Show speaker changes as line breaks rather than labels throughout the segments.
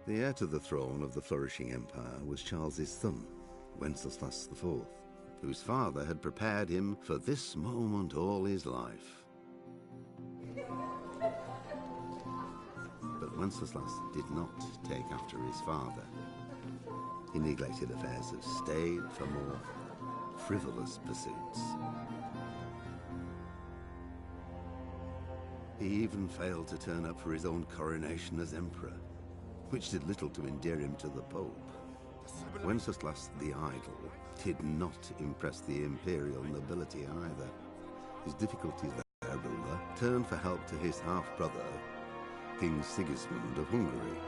The heir to the throne of the flourishing empire was Charles's son, Wenceslas IV, whose father had prepared him for this moment all his life. But Wenceslas did not take after his father. He neglected affairs of state for more frivolous pursuits. He even failed to turn up for his own coronation as emperor, which did little to endear him to the Pope. Wenceslas the Idle did not impress the imperial nobility either. His difficulties there, ruler, turned for help to his half-brother, King Sigismund of Hungary.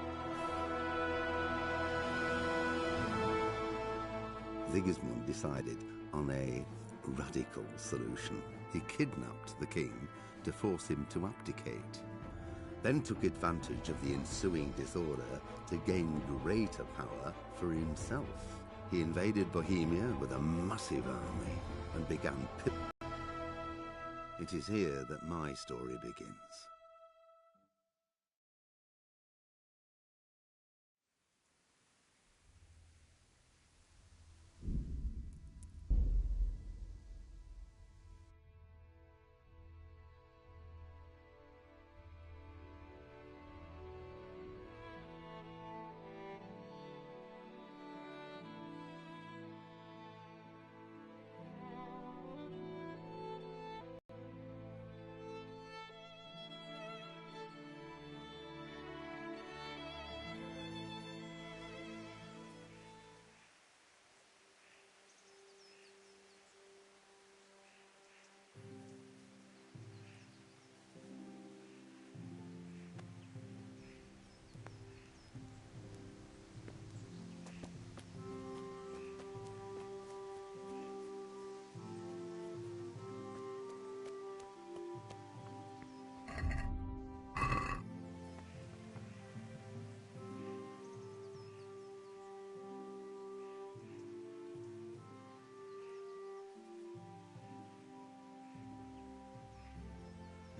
Sigismund decided on a radical solution. He kidnapped the king to force him to abdicate, then took advantage of the ensuing disorder to gain greater power for himself. He invaded Bohemia with a massive army and began It is here that my story begins.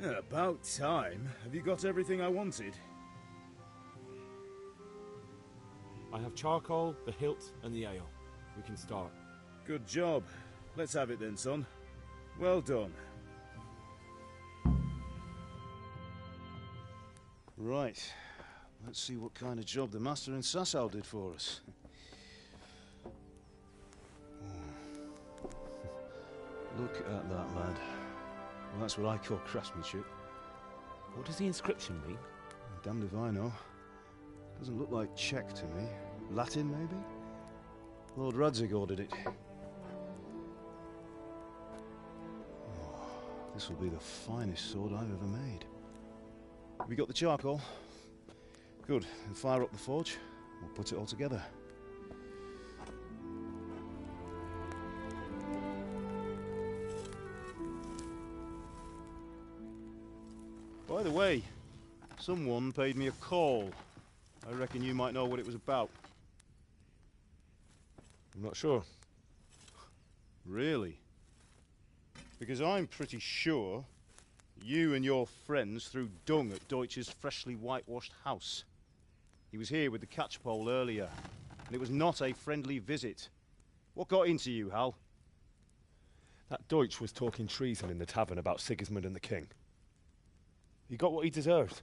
Yeah, about time. Have you got everything I wanted?
I have charcoal, the hilt, and the ale. We can start.
Good job. Let's have it then, son. Well done. Right. Let's see what kind of job the master in Sasau did for us. Look at that, lad. Well, that's what I call craftsmanship.
What does the inscription mean?
Damned if I know. Doesn't look like Czech to me. Latin, maybe? Lord Radzig ordered it. Oh, this will be the finest sword I've ever made. Have we got the charcoal? Good. Then fire up the forge. We'll put it all together. By the way, someone paid me a call. I reckon you might know what it was about.
I'm not sure.
Really? Because I'm pretty sure you and your friends threw dung at Deutsch's freshly whitewashed house. He was here with the catchpole earlier, and it was not a friendly visit. What got into you, Hal?
That Deutsch was talking treason in the tavern about Sigismund and the king. He got what he deserved.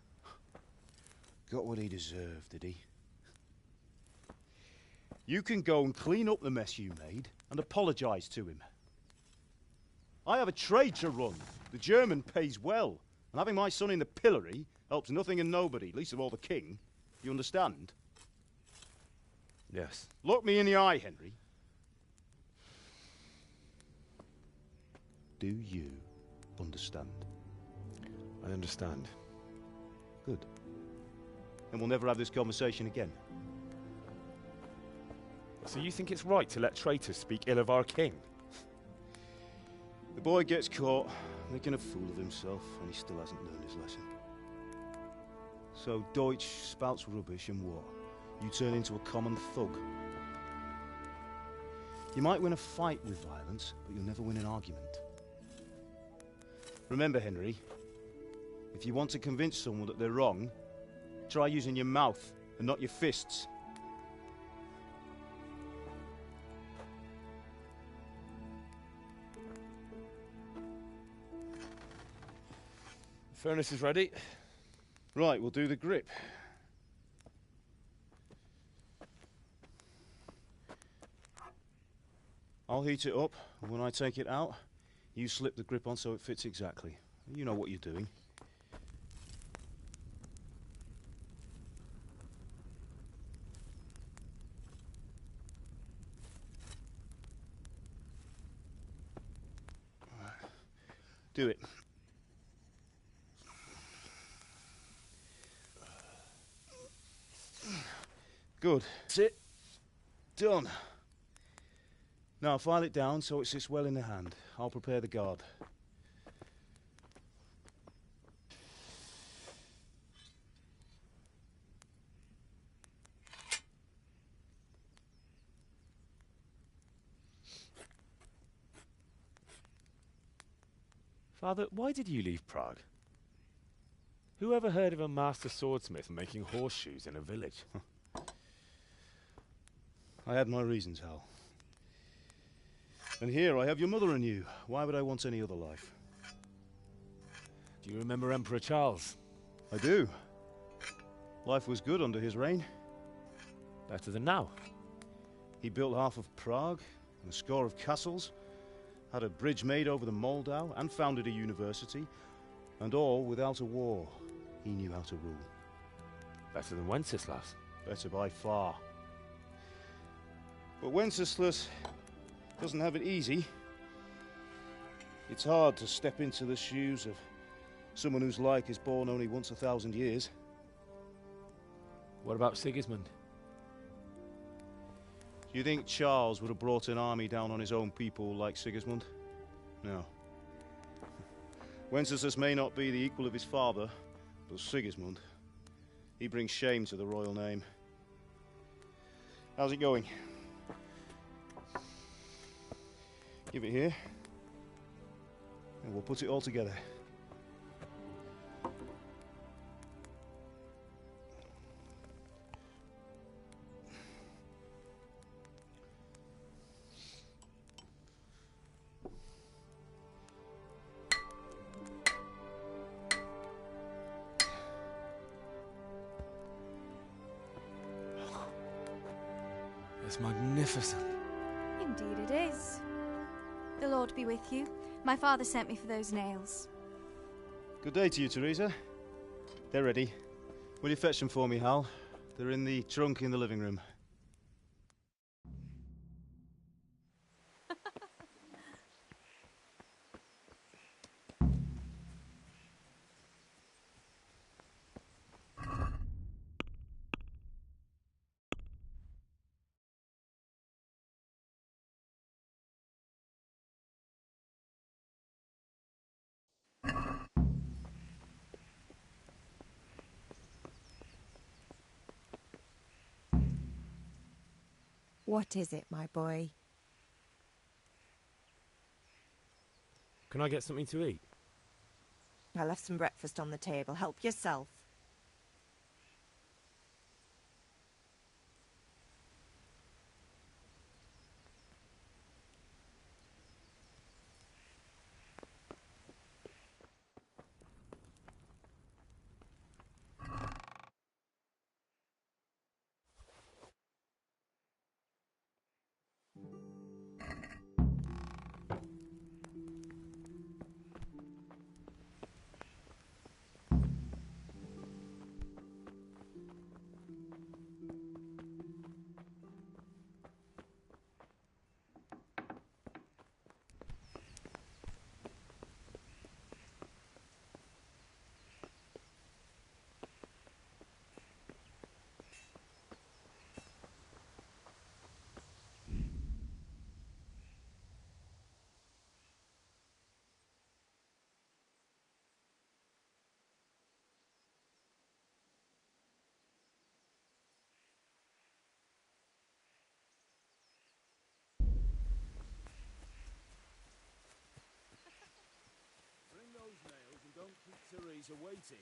Got what he deserved, did he? You can go and clean up the mess you made and apologise to him. I have a trade to run. The German pays well, and having my son in the pillory helps nothing and nobody, least of all the king. You understand?
Yes.
Look me in the eye, Henry. Do you understand?
I understand.
Good. Then we'll never have this conversation again.
So you think it's right to let traitors speak ill of our king?
The boy gets caught, making a fool of himself, and he still hasn't learned his lesson. So Deutsch spouts rubbish, and what? You turn into a common thug. You might win a fight with violence, but you'll never win an argument. Remember, Henry, if you want to convince someone that they're wrong, try using your mouth and not your fists.
The furnace is ready.
Right, we'll do the grip. I'll heat it up, and when I take it out, you slip the grip on so it fits exactly. You know what you're doing. Do it. Good. That's it. Done. Now file it down so it sits well in the hand. I'll prepare the guard.
Father, why did you leave Prague? Who ever heard of a master swordsmith making horseshoes in a village?
I had my reasons, Hal. And here I have your mother and you. Why would I want any other life?
Do you remember Emperor Charles?
I do. Life was good under his reign.
Better than now.
He built half of Prague and a score of castles, had a bridge made over the Moldau, and founded a university, and all without a war. He knew how to rule.
Better than Wenceslas.
Better by far. But Wenceslas doesn't have it easy. It's hard to step into the shoes of someone whose like is born only once 1,000 years.
What about Sigismund?
Do you think Charles would have brought an army down on his own people like Sigismund? No. Wenceslas may not be the equal of his father, but Sigismund, he brings shame to the royal name. How's it going? Give it here, and we'll put it all together.
It's magnificent.
Indeed it is. The Lord be with you. My father sent me for those nails.
Good day to you, Teresa. They're ready. Will you fetch them for me, Hal? They're in the trunk in the living room.
What is it, my boy?
Can I get something to eat?
I left some breakfast on the table. Help yourself.
Bring those nails and don't keep Teresa waiting.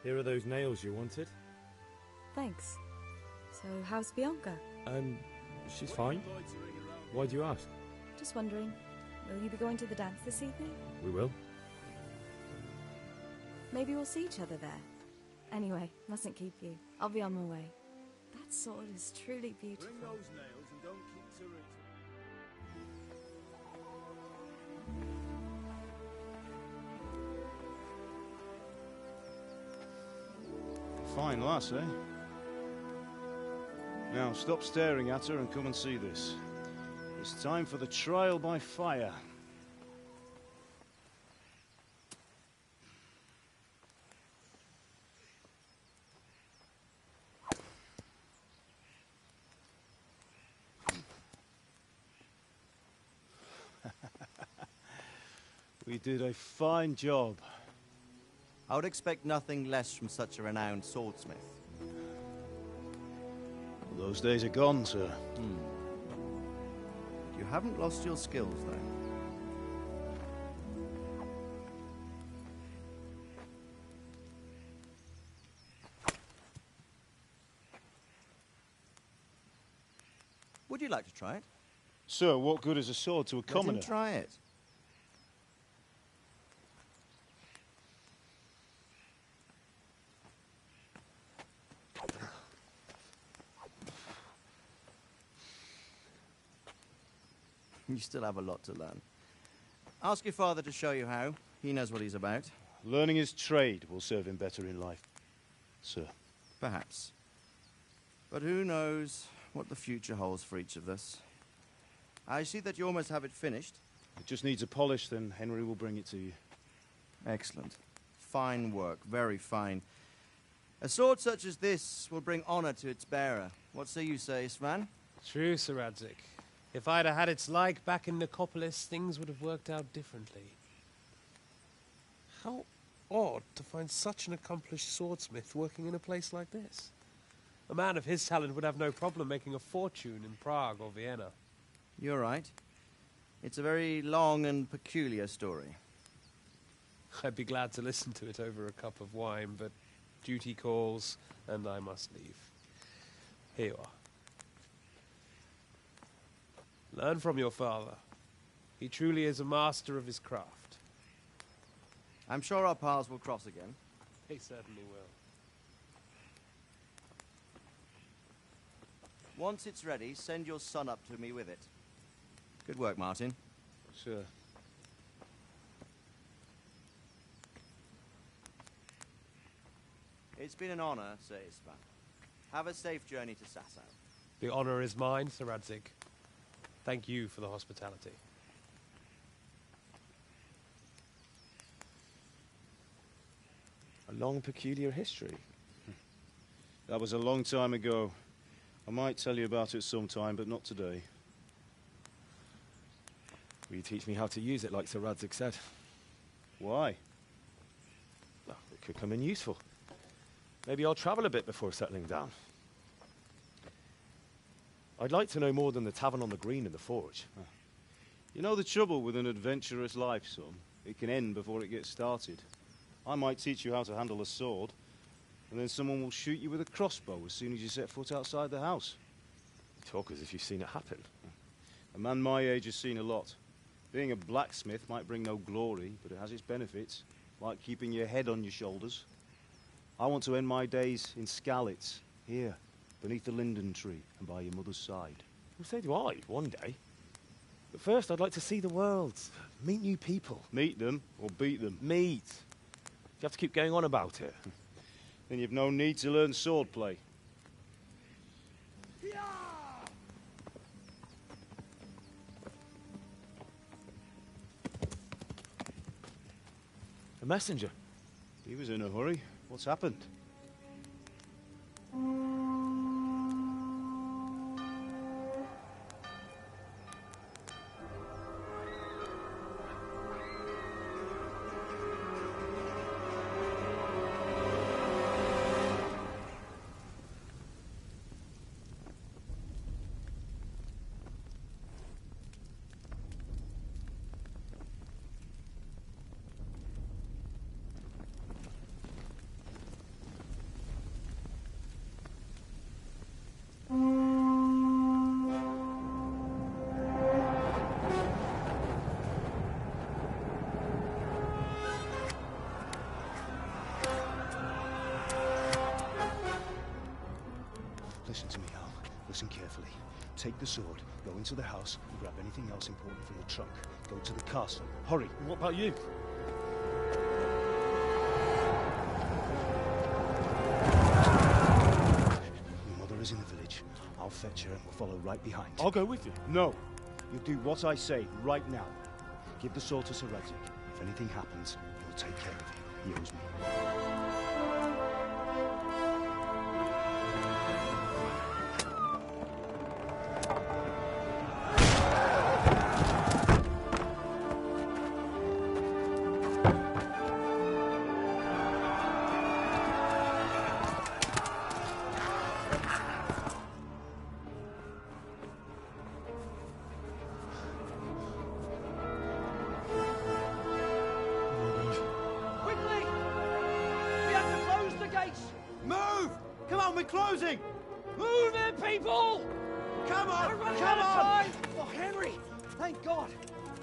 Here are those nails you wanted.
Thanks. So, how's Bianca?
She's fine. Why do you ask?
Just wondering, will you be going to the dance this evening?
We will.
Maybe we'll see each other there. Anyway, mustn't keep you. I'll be on my way. That sword is truly beautiful.
Bring those nails and don't keep to it. Fine lass, eh? Now, stop staring at her and come and see this. It's time for the trial by fire. We did a fine job.
I would expect nothing less from such a renowned swordsmith.
Well, those days are gone, sir.
You haven't lost your skills, though. Would you like to try it?
Sir, what good is a sword to a commoner?
Let him try it. You still have a lot to learn. Ask your father to show you how. He knows what he's about.
Learning his trade will serve him better in life, sir.
Perhaps. But who knows what the future holds for each of us. I see that you almost have it finished.
It just needs a polish, then Henry will bring it to you.
Excellent. Fine work, very fine. A sword such as this will bring honor to its bearer. What say you, Svan?
True, Sir Radzik. If I'd have had its like back in Nicopolis, things would have worked out differently. How odd to find such an accomplished swordsmith working in a place like this. A man of his talent would have no problem making a fortune in Prague or Vienna.
You're right. It's a very long and peculiar story.
I'd be glad to listen to it over a cup of wine, but duty calls, and I must leave. Here you are. Learn from your father. He truly is a master of his craft.
I'm sure our paths will cross again.
He certainly will.
Once it's ready, send your son up to me with it. Good work, Martin.
Sir.
It's been an honor, Sir Isvan. Have a safe journey to Sasau.
The honor is mine, Sir Radzik. Thank you for the hospitality.
A long, peculiar history.
That was a long time ago. I might tell you about it sometime, but not today.
Will you teach me how to use it like Sir Radzik said?
Why?
Well, it could come in useful. Maybe I'll travel a bit before settling down. I'd like to know more than the tavern on the green and the forge.
You know the trouble with an adventurous life, son? It can end before it gets started. I might teach you how to handle a sword, and then someone will shoot you with a crossbow as soon as you set foot outside the house.
You talk as if you've seen it happen.
A man my age has seen a lot. Being a blacksmith might bring no glory, but it has its benefits, like keeping your head on your shoulders. I want to end my days in Skalitz, here, beneath the linden tree and by your mother's side.
Well, so do I, one day. But first, I'd like to see the world, meet new people.
Meet them or beat them.
Meet. You have to keep going on about it.
Then you've no need to learn swordplay.
A messenger.
He was in a hurry. What's happened? take the sword, go into the house, and grab anything else important from the trunk. Go to the castle. Hurry.
And what about you?
Your mother is in the village. I'll fetch her and we'll follow right behind.
I'll go with you.
No. You'll do what I say right now. Give the sword to Sir Radzig. If anything happens, he'll take care of you. He owes me.
Move! Come on, we're closing!
Move it, people!
Come on!
We're running
Come
out of
on!
time! Oh, Henry! Thank God!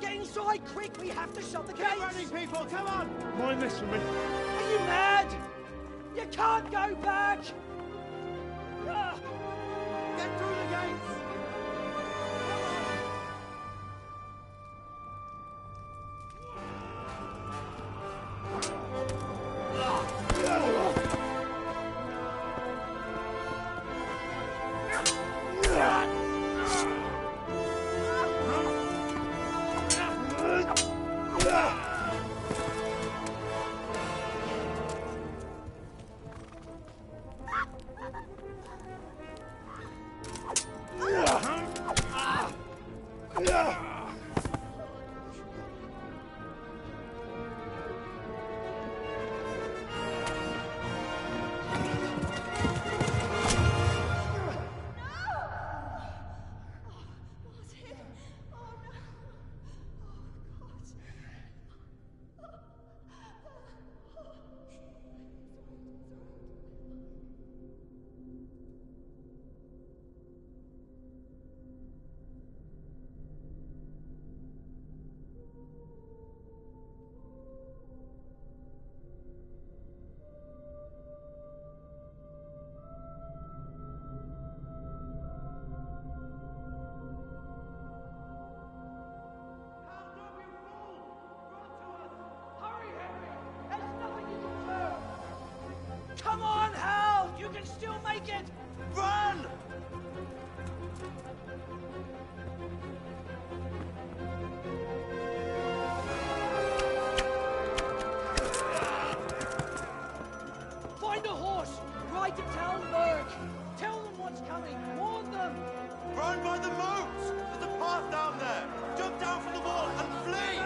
Get inside, quick! We have to shut the gates!
Keep running, people! Come on!
Mind this for me.
Are you mad? You can't go back! Ah!
Get through the gates!
Come on, Hal! You can still make it!
Run!
Find a horse! Ride to Talmberg! Tell them what's coming! Warn them!
Run by the moat! There's a path down there! Jump down from the wall and flee!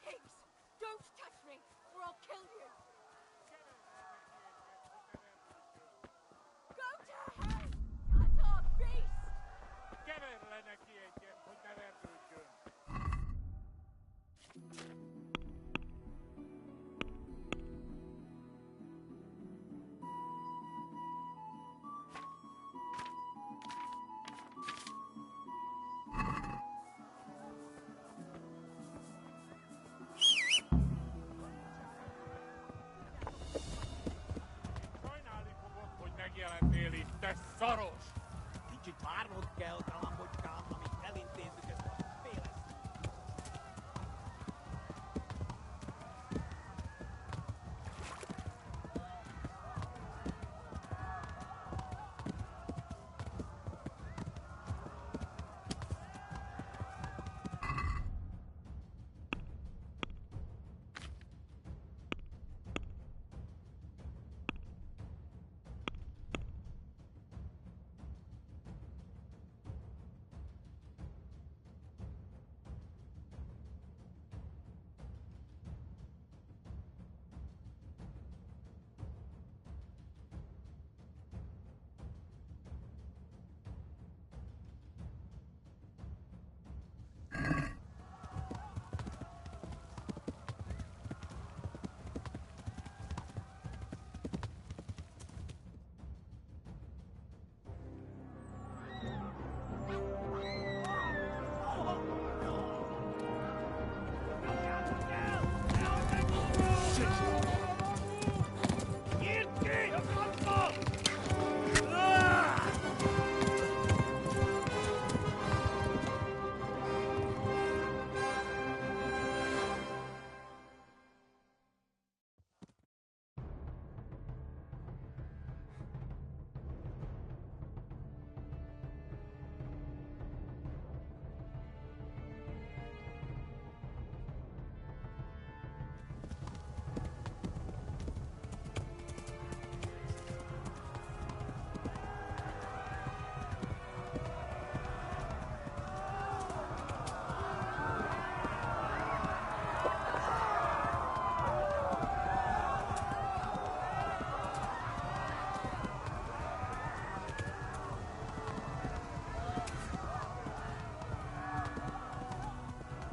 Pigs! Don't touch me, or I'll kill you! Go to hell! Cut off, beast!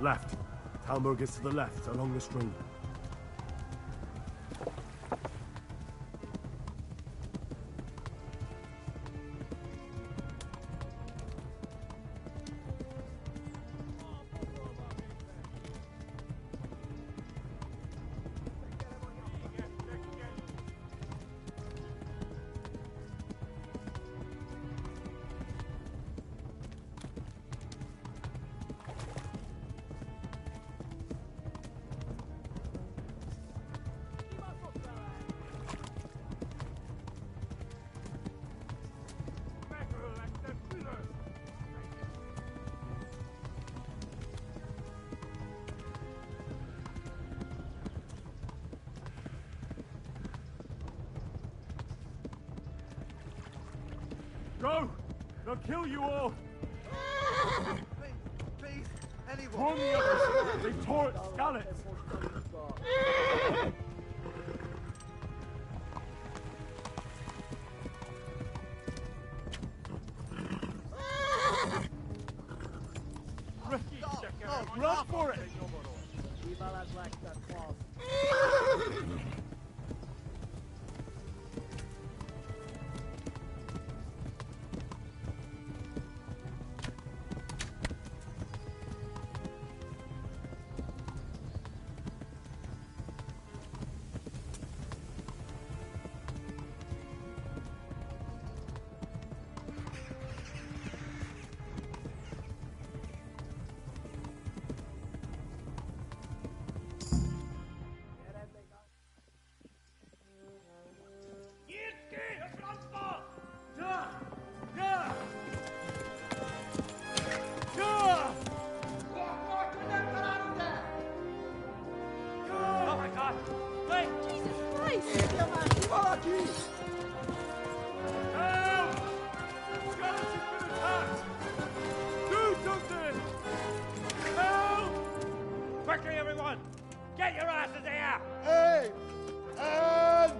Left. Talmberg is to the left, along the stream. Go! They'll kill you all!
Please, anyone!
Warn the others! They tore at Skalitz! Run for it!
Quickly, everyone! Get your asses here!
Hey! And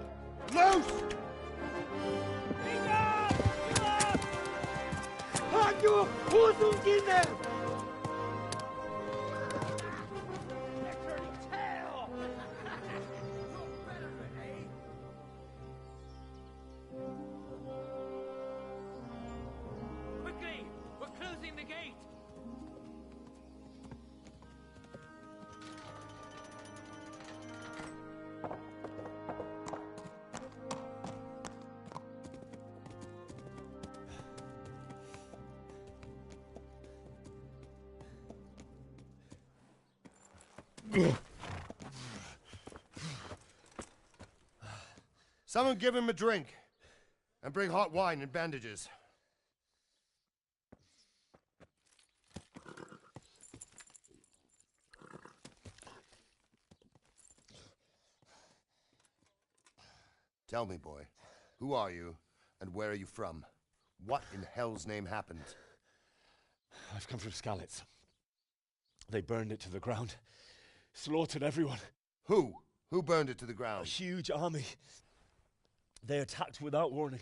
loose!
They're turning tail! Quickly! We're closing the gate!
Someone give him a drink. And bring hot wine and bandages. Tell me, boy, who are you and where are you from? What in hell's name happened?
I've come from Skalitz. They burned it to the ground. Slaughtered everyone.
Who? Who burned it to the
A
ground?
huge army. They attacked without warning.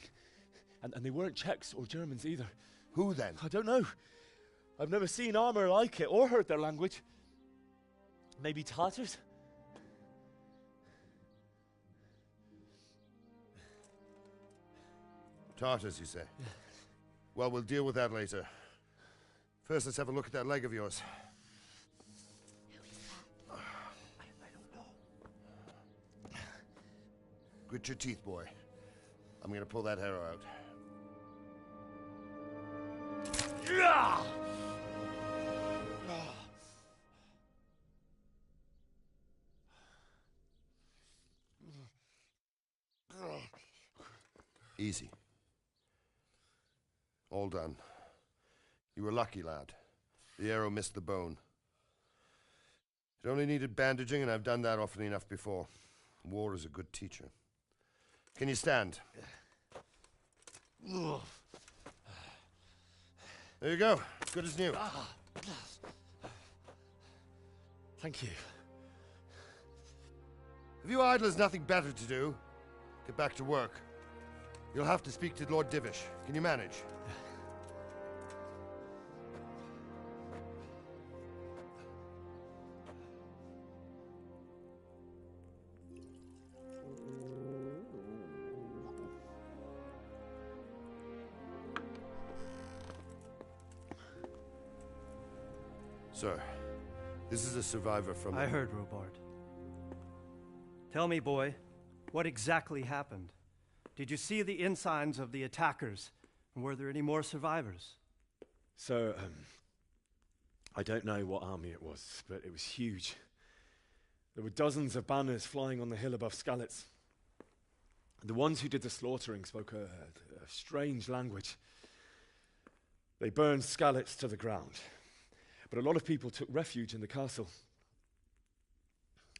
And they weren't Czechs or Germans either.
Who then?
I don't know. I've never seen armor like it or heard their language. Maybe Tatars?
Tartars, you say? Yeah. Well, we'll deal with that later. First, let's have a look at that leg of yours.
I don't know.
Grit your teeth, boy. I'm gonna pull that arrow out. Easy. All done. You were lucky, lad. The arrow missed the bone. It only needed bandaging, and I've done that often enough before. War is a good teacher. Can you stand? There you go. Good as new.
Thank you.
If you idlers nothing better to do, get back to work. You'll have to speak to Lord Divish. Can you manage? Sir, this is a survivor from...
I heard, Robard. Tell me, boy, what exactly happened? Did you see the ensigns of the attackers? And were there any more survivors?
So, I don't know what army it was, but it was huge. There were dozens of banners flying on the hill above Skalitz. The ones who did the slaughtering spoke a strange language. They burned Skalitz to the ground, but a lot of people took refuge in the castle.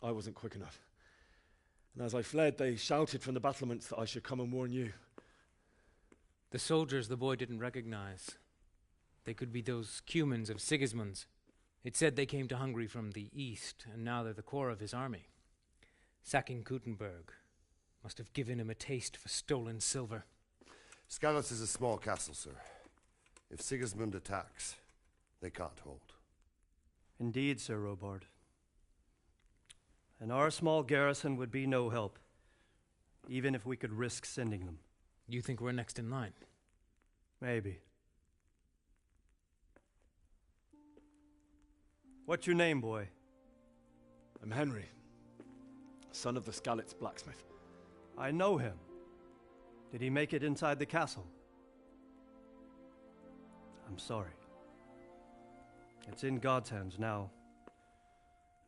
I wasn't quick enough. And as I fled, they shouted from the battlements that I should come and warn you.
The soldiers the boy didn't recognize. They could be those Cumans of Sigismund's. It said they came to Hungary from the east, and now they're the core of his army. Sacking Kuttenberg must have given him a taste for stolen silver.
Skalitz is a small castle, sir. If Sigismund attacks, they can't hold.
Indeed, Sir Robard. And our small garrison would be no help, even if we could risk sending them.
You think we're next in line?
Maybe. What's your name, boy?
I'm Henry, son of the Skalitz blacksmith.
I know him. Did he make it inside the castle? I'm sorry. It's in God's hands now.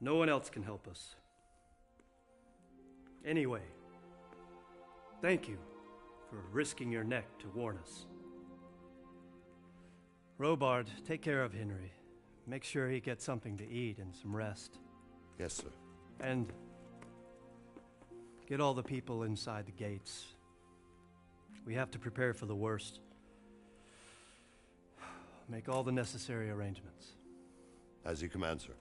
No one else can help us. Anyway, thank you for risking your neck to warn us. Robard, take care of Henry. Make sure he gets something to eat and some rest.
Yes, sir.
And get all the people inside the gates. We have to prepare for the worst. Make all the necessary arrangements.
As you command, sir.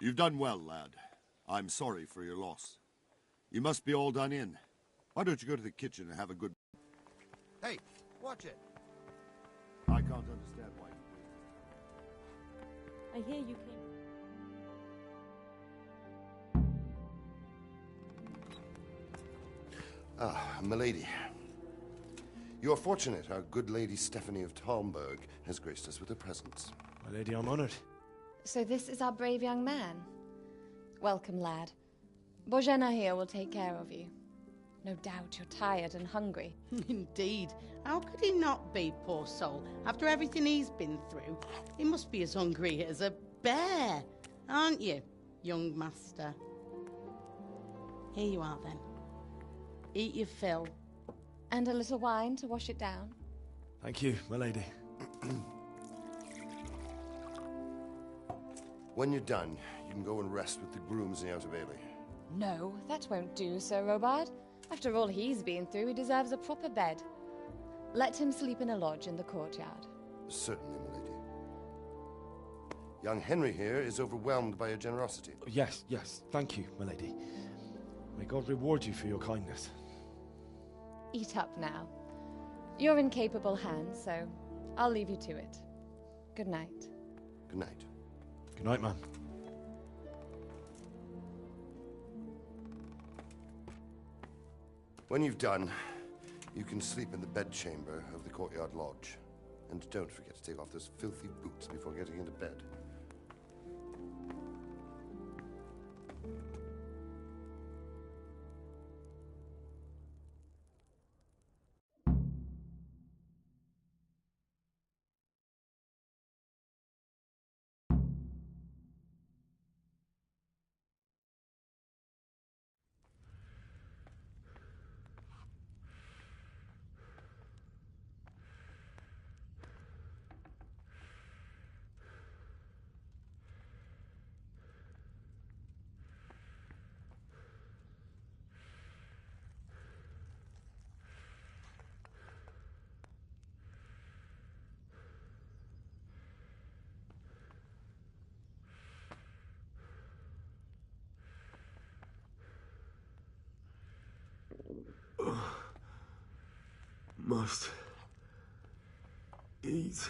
You've done well, lad. I'm sorry for your loss. You must be all done in. Why don't you go to the kitchen and have a good...
Hey, watch it.
I can't understand why you...
I hear you came...
Ah, milady. You are fortunate our good lady Stephanie of Talmberg has graced us with her presence.
My lady, I'm honored.
So this is our brave young man. Welcome, lad. Bozhena here will take care of you. No doubt you're tired and hungry.
Indeed. How could he not be, poor soul? After everything he's been through, he must be as hungry as a bear, aren't you, young master? Here you are, then. Eat your fill.
And a little wine to wash it down.
Thank you, my lady.
When you're done, you can go and rest with the grooms in the Outer Bailey.
No, that won't do, Sir Robard. After all he's been through, he deserves a proper bed. Let him sleep in a lodge in the courtyard.
Certainly, milady. Young Henry here is overwhelmed by your generosity.
Yes, thank you, my lady. May God reward you for your kindness.
Eat up now. You're in capable hands, so I'll leave you to it. Good night.
Good night.
Good night, man.
When you've done, you can sleep in the bedchamber of the courtyard lodge. And don't forget to take off those filthy boots before getting into bed.
must eat.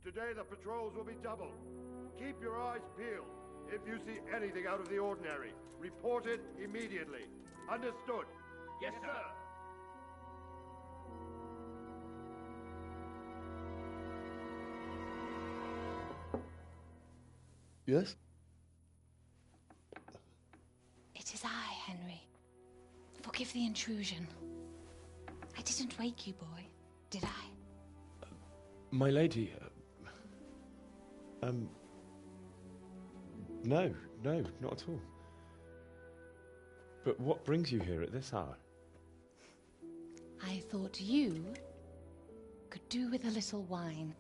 Today the patrols will be doubled. Keep your eyes peeled. If you see anything out of the ordinary, report it immediately. Understood?
Yes, sir.
Yes?
It is I, Henry. Forgive the intrusion. I didn't wake you, boy, did I?
My lady, no, not at all. But what brings you here at this hour?
I thought you could do with a little wine.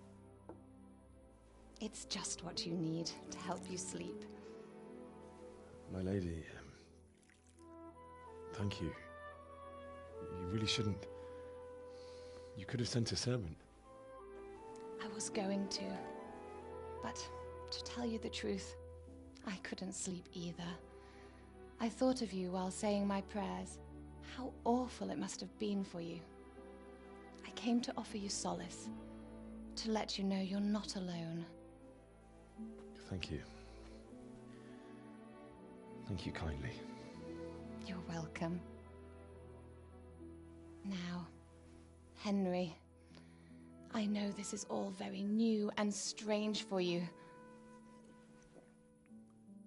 It's just what you need to help you sleep.
My lady, thank you. You really shouldn't. You could have sent a servant.
I was going to, but to tell you the truth, I couldn't sleep either. I thought of you while saying my prayers. How awful it must have been for you. I came to offer you solace, to let you know you're not alone.
Thank you. Thank you kindly.
You're welcome. Now, Henry, I know this is all very new and strange for you.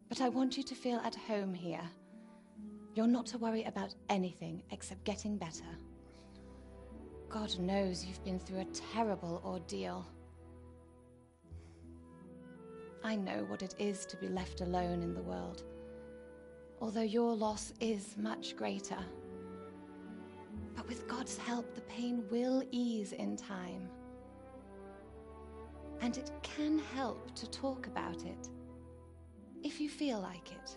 But I want you to feel at home here. You're not to worry about anything except getting better. God knows you've been through a terrible ordeal. I know what it is to be left alone in the world, although your loss is much greater. But with God's help, the pain will ease in time. And it can help to talk about it, if you feel like it.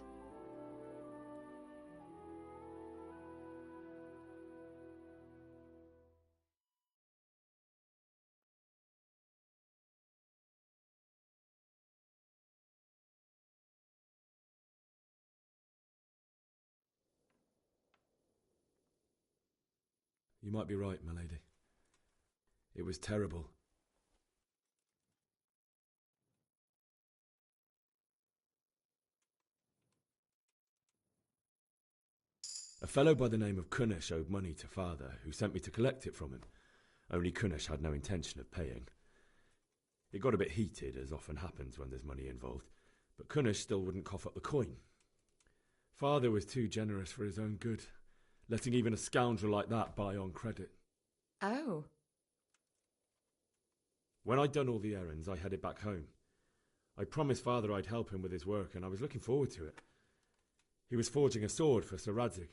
You might be right, my lady. It was terrible. A fellow by the name of Kunnish owed money to father, who sent me to collect it from him. Only Kunnish had no intention of paying. It got a bit heated, as often happens when there's money involved, But Cunish still wouldn't cough up the coin. Father was too generous for his own good, letting even a scoundrel like that buy on credit.
Oh.
When I'd done all the errands, I headed back home. I promised Father I'd help him with his work, and I was looking forward to it. He was forging a sword for Sir Radzig.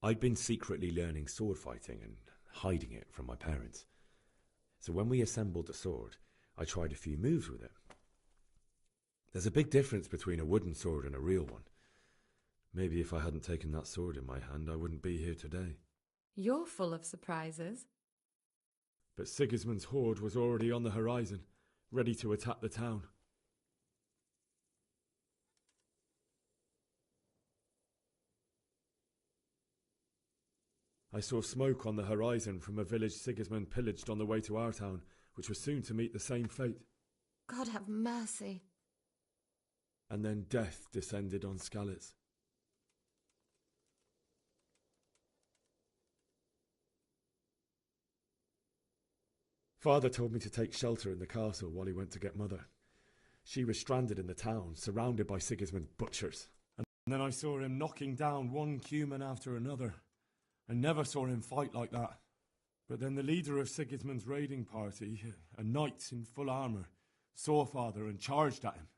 I'd been secretly learning sword fighting and hiding it from my parents. So when we assembled the sword, I tried a few moves with it. There's a big difference between a wooden sword and a real one. Maybe if I hadn't taken that sword in my hand, I wouldn't be here today.
You're full of surprises.
But Sigismund's horde was already on the horizon, ready to attack the town. I saw smoke on the horizon from a village Sigismund pillaged on the way to our town, which was soon to meet the same fate.
God have mercy.
And then death descended on Skalitz. Father told me to take shelter in the castle while he went to get Mother. She was stranded in the town, surrounded by Sigismund's butchers. And then I saw him knocking down one Cuman after another. I never saw him fight like that. But then the leader of Sigismund's raiding party, a knight in full armour, saw Father and charged at him.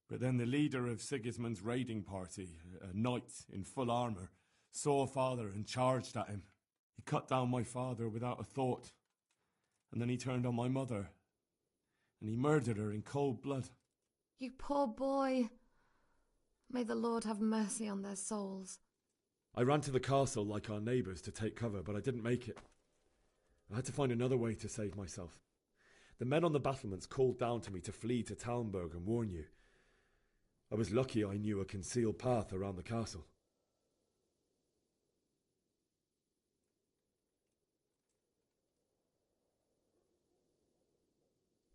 But then the leader of Sigismund's raiding party, a knight in full armour, saw Father and charged at him. He cut down my father without a thought. And then he turned on my mother. And he murdered her in cold blood.
You poor boy. May the Lord have mercy on their souls.
I ran to the castle like our neighbours to take cover, but I didn't make it. I had to find another way to save myself. The men on the battlements called down to me to flee to Talmberg and warn you. I was lucky I knew a concealed path around the castle.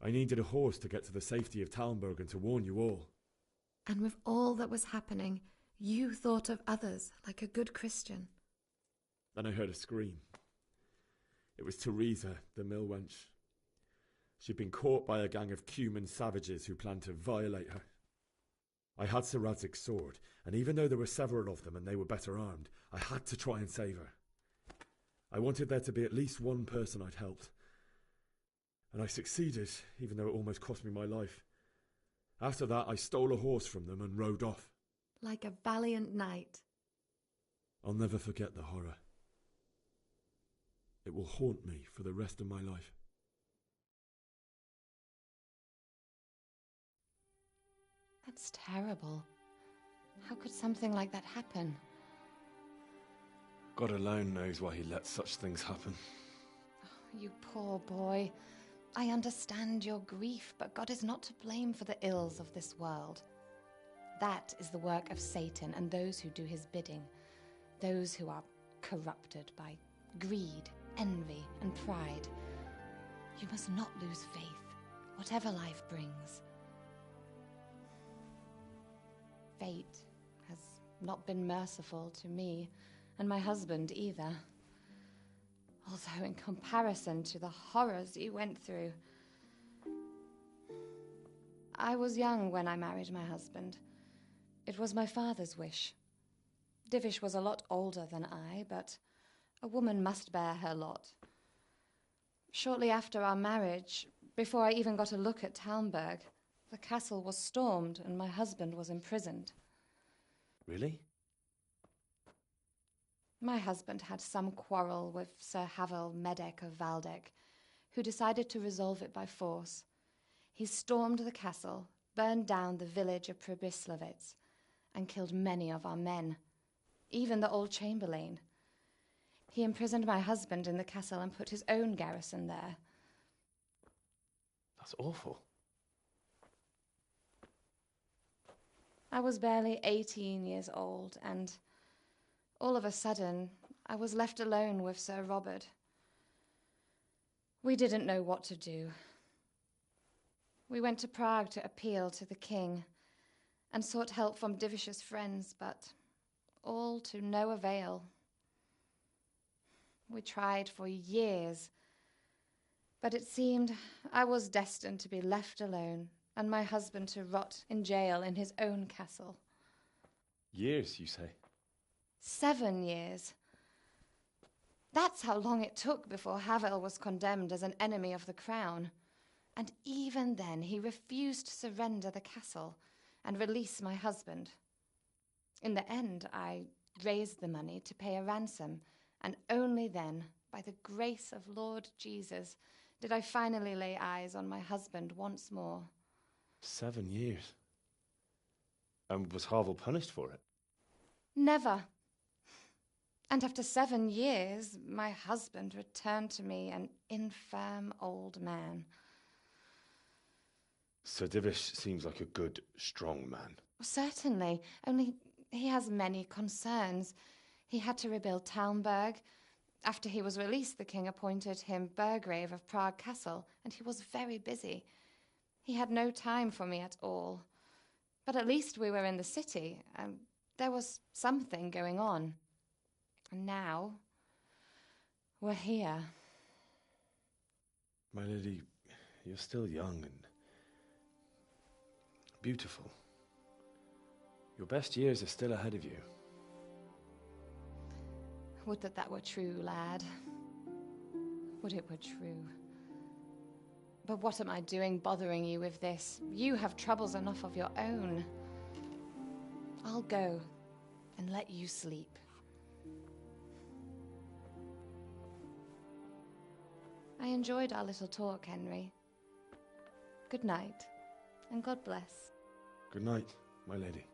I needed a horse to get to the safety of Talmberg and to warn you all.
And with all that was happening, you thought of others like a good Christian.
Then I heard a scream. It was Teresa, the mill wench. She'd been caught by a gang of Cuman savages who planned to violate her. I had Sir Radzig's sword, and even though there were several of them and they were better armed, I had to try and save her. I wanted there to be at least one person I'd helped. And I succeeded, even though it almost cost me my life. After that, I stole a horse from them and rode off.
Like a valiant knight.
I'll never forget the horror. It will haunt me for the rest of my life.
That's terrible. How could something like that happen?
God alone knows why he lets such things happen.
Oh, you poor boy. I understand your grief, but God is not to blame for the ills of this world. That is the work of Satan and those who do his bidding, those who are corrupted by greed, envy, and pride. You must not lose faith, whatever life brings. Fate has not been merciful to me, and my husband either. Although in comparison to the horrors you went through. I was young when I married my husband. It was my father's wish. Divish was a lot older than I, but a woman must bear her lot. Shortly after our marriage, before I even got a look at Talmberg, the castle was stormed and my husband was imprisoned.
Really?
My husband had some quarrel with Sir Havel Medek of Valdek, who decided to resolve it by force. He stormed the castle, burned down the village of Pribyslavitz, and killed many of our men, even the old chamberlain. He imprisoned my husband in the castle and put his own garrison there.
That's awful.
I was barely 18 years old, and all of a sudden, I was left alone with Sir Robert. We didn't know what to do. We went to Prague to appeal to the king and sought help from Divish's friends, but all to no avail. We tried for years. But it seemed I was destined to be left alone, and my husband to rot in jail in his own castle.
Years, you say?
7 years. That's how long it took before Havel was condemned as an enemy of the crown. And even then he refused to surrender the castle and release my husband. In the end, I raised the money to pay a ransom, and only then, by the grace of Lord Jesus, did I finally lay eyes on my husband once more.
7 years? And was Havel punished for it?
Never. And after 7 years, my husband returned to me an infirm old man.
Sir Divish seems like a good, strong man.
Certainly, only he has many concerns. He had to rebuild Talmberg. After he was released, the king appointed him Burgrave of Prague Castle, and he was very busy. He had no time for me at all. But at least we were in the city, and there was something going on. And now, we're here.
My lady, you're still young and beautiful. Your best years are still ahead of you.
Would that that were true, lad. Would it were true. But what am I doing bothering you with this? You have troubles enough of your own. I'll go and let you sleep. I enjoyed our little talk, Henry. Good night, and God bless.
Good night, my lady.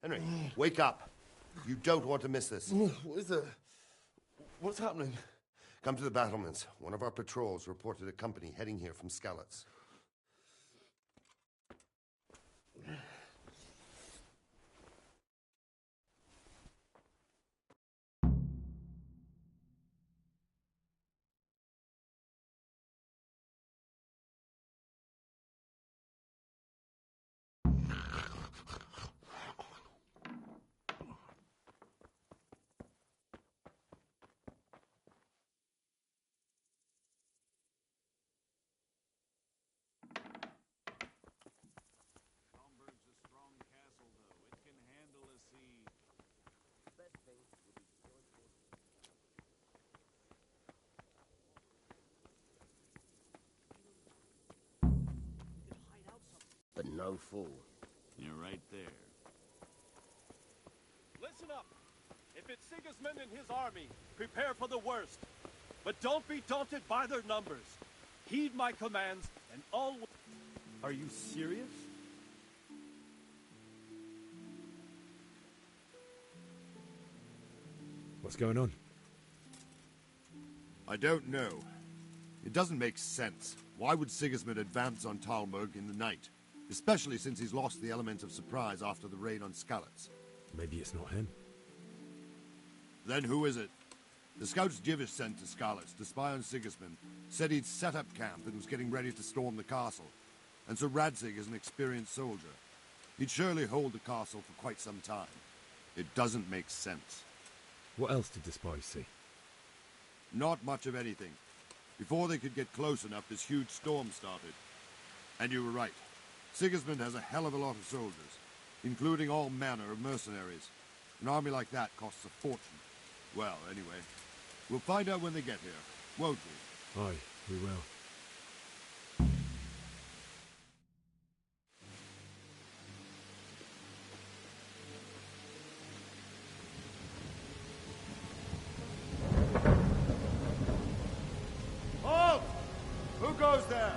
Henry, wake up. You don't want to miss this.
What is it? What's happening?
Come to the battlements. One of our patrols reported a company heading here from Skalitz.
But no fool.
You're right there.
Listen up. If it's Sigismund and his army, prepare for the worst. But don't be daunted by their numbers. Heed my commands, and all will...
Are you serious?
What's going on?
I don't know. It doesn't make sense. Why would Sigismund advance on Talmberg in the night? Especially since he's lost the element of surprise after the raid on Skalitz.
Maybe it's not him.
Then who is it? The scouts Divish sent to Skalitz to spy on Sigismund said he'd set up camp and was getting ready to storm the castle. And Sir Radzig is an experienced soldier. He'd surely hold the castle for quite some time. It doesn't make sense.
What else did the spies see?
Not much of anything. Before they could get close enough, this huge storm started. And you were right. Sigismund has a hell of a lot of soldiers, including all manner of mercenaries. An army like that costs a fortune. Well, anyway, we'll find out when they get here, won't we?
Aye, we will.
Halt! Who goes there?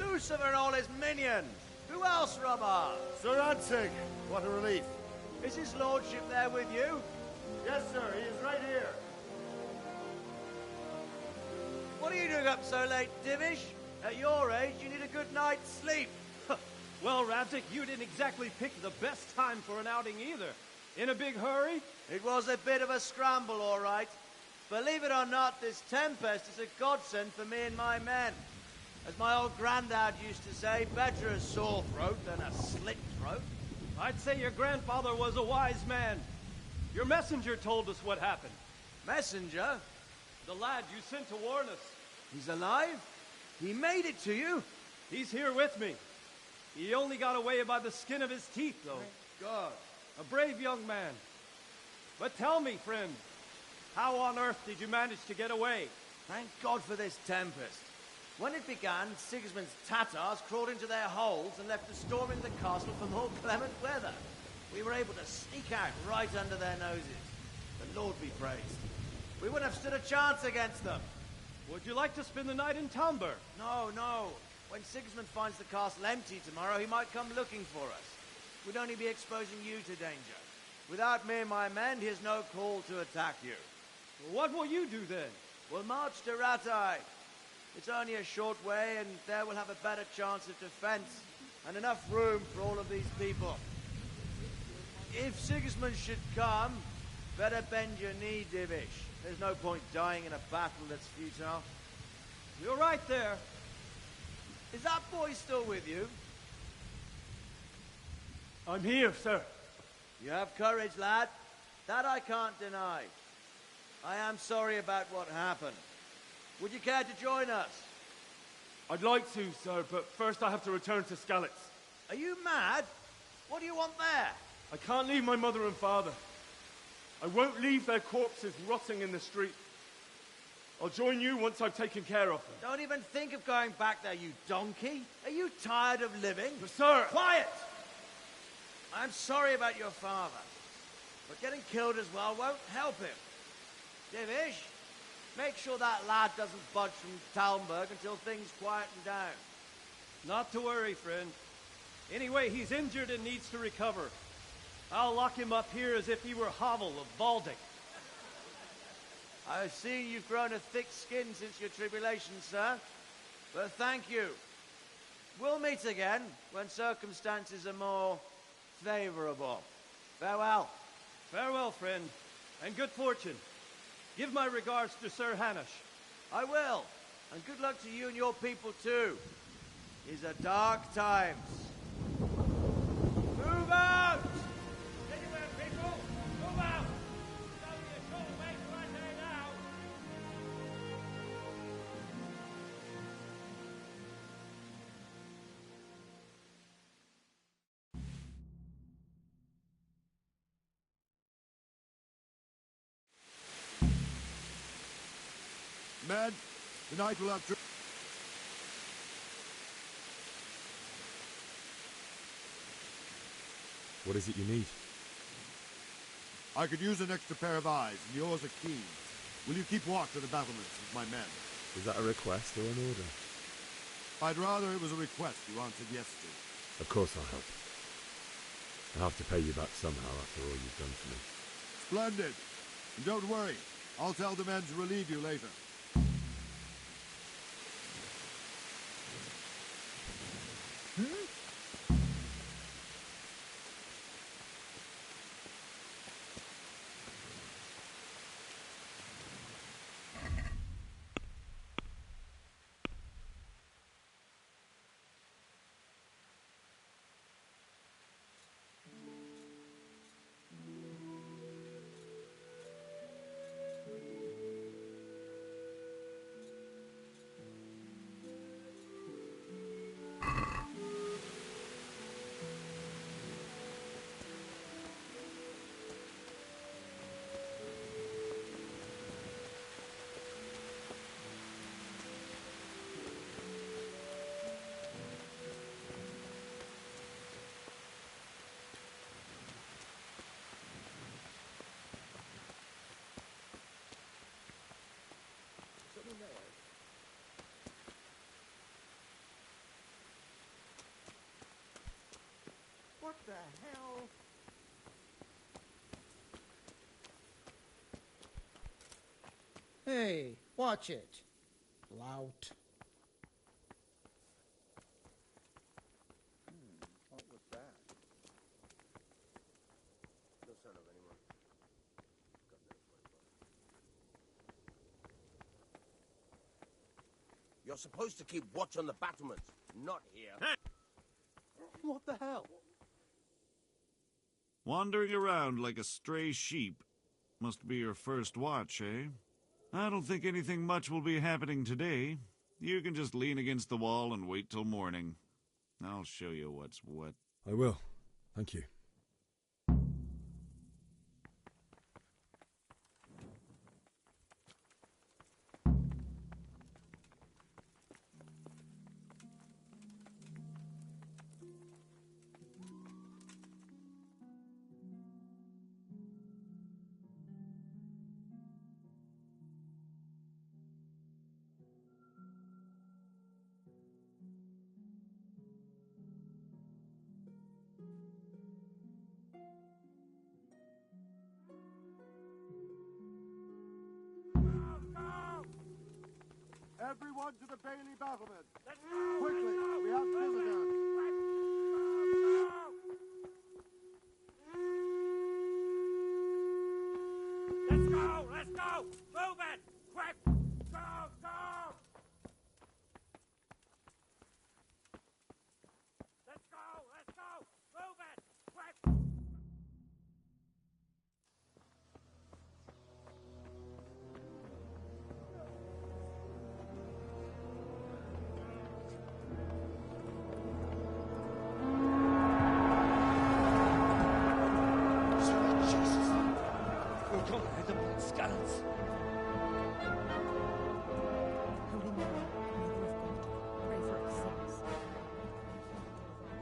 Lucifer and all his minions. Who else, Robber?
Sir Ansig, what a relief.
Is his lordship there with you?
Yes, sir, he is right here.
What are you doing up so late, Divish? At your age, you need a good night's sleep.
Well, Radzik, you didn't exactly pick the best time for an outing either. In a big hurry?
It was a bit of a scramble, all right. Believe it or not, this tempest is a godsend for me and my men. As my old granddad used to say, better a sore throat than a slit throat.
I'd say your grandfather was a wise man. Your messenger told us what happened.
Messenger?
The lad you sent to warn us.
He's alive? He made it to you?
He's here with me. He only got away by the skin of his teeth, though.
Thank God.
A brave young man. But tell me, friend, how on earth did you manage to get away?
Thank God for this tempest. When it began, Sigismund's Tatars crawled into their holes and left us storming the castle for more clement weather. We were able to sneak out right under their noses. The Lord be praised. We wouldn't have stood a chance against them.
Would you like to spend the night in Talmberg?
No, no. When Sigismund finds the castle empty tomorrow, he might come looking for us. We'd only be exposing you to danger. Without me and my men, he has no call to attack you.
What will you do then?
We'll march to Ratai. It's only a short way, and there we'll have a better chance of defense, and enough room for all of these people. If Sigismund should come, better bend your knee, Divish. There's no point dying in a battle that's futile.
You're right there.
Is that boy still with you?
I'm here, sir.
You have courage, lad. That I can't deny. I am sorry about what happened. Would you care to join us?
I'd like to, sir, but first I have to return to Skalitz.
Are you mad? What do you want there?
I can't leave my mother and father. I won't leave their corpses rotting in the street. I'll join you once I've taken care of them.
Don't even think of going back there, you donkey. Are you tired of living?
But sir!
Quiet! I'm sorry about your father, but getting killed as well won't help him. Divish, make sure that lad doesn't budge from Talmberg until things quieten down.
Not to worry, friend. Anyway, he's injured and needs to recover. I'll lock him up here as if he were Havel of Baldic.
I see you've grown a thick skin since your tribulation, sir. But thank you. We'll meet again when circumstances are more favorable. Farewell.
Farewell, friend, and good fortune. Give my regards to Sir Hanush.
I will. And good luck to you and your people, too. These are dark times. Move out!
Anywhere, people! Move out! It's only a short way to right there now.
Men, tonight we'll have...
What is it you need?
I could use an extra pair of eyes, and yours are keen. Will you keep watch of the battlements with my men?
Is that a request or an order?
I'd rather it was a request you answered yes to.
Of course I'll help. I'll have to pay you back somehow after all you've done for me.
Splendid. And don't worry, I'll tell the men to relieve you later.
What the hell? Hey, watch it. Lout.
What was that? No sign of anyone. Got no phone. You're supposed to keep watch on the battlements, not here.
What the hell?
Wandering around like a stray sheep. Must be your first watch, eh? I don't think anything much will be happening today. You can just lean against the wall and wait till morning. I'll show you what's what.
I will. Thank you.
Everyone to the Bailey battlement! Quickly, we have visitors!
Let's go! Let's go! Move it! Quick! Go! Go! Let's go! Let's go! Move it! Quick!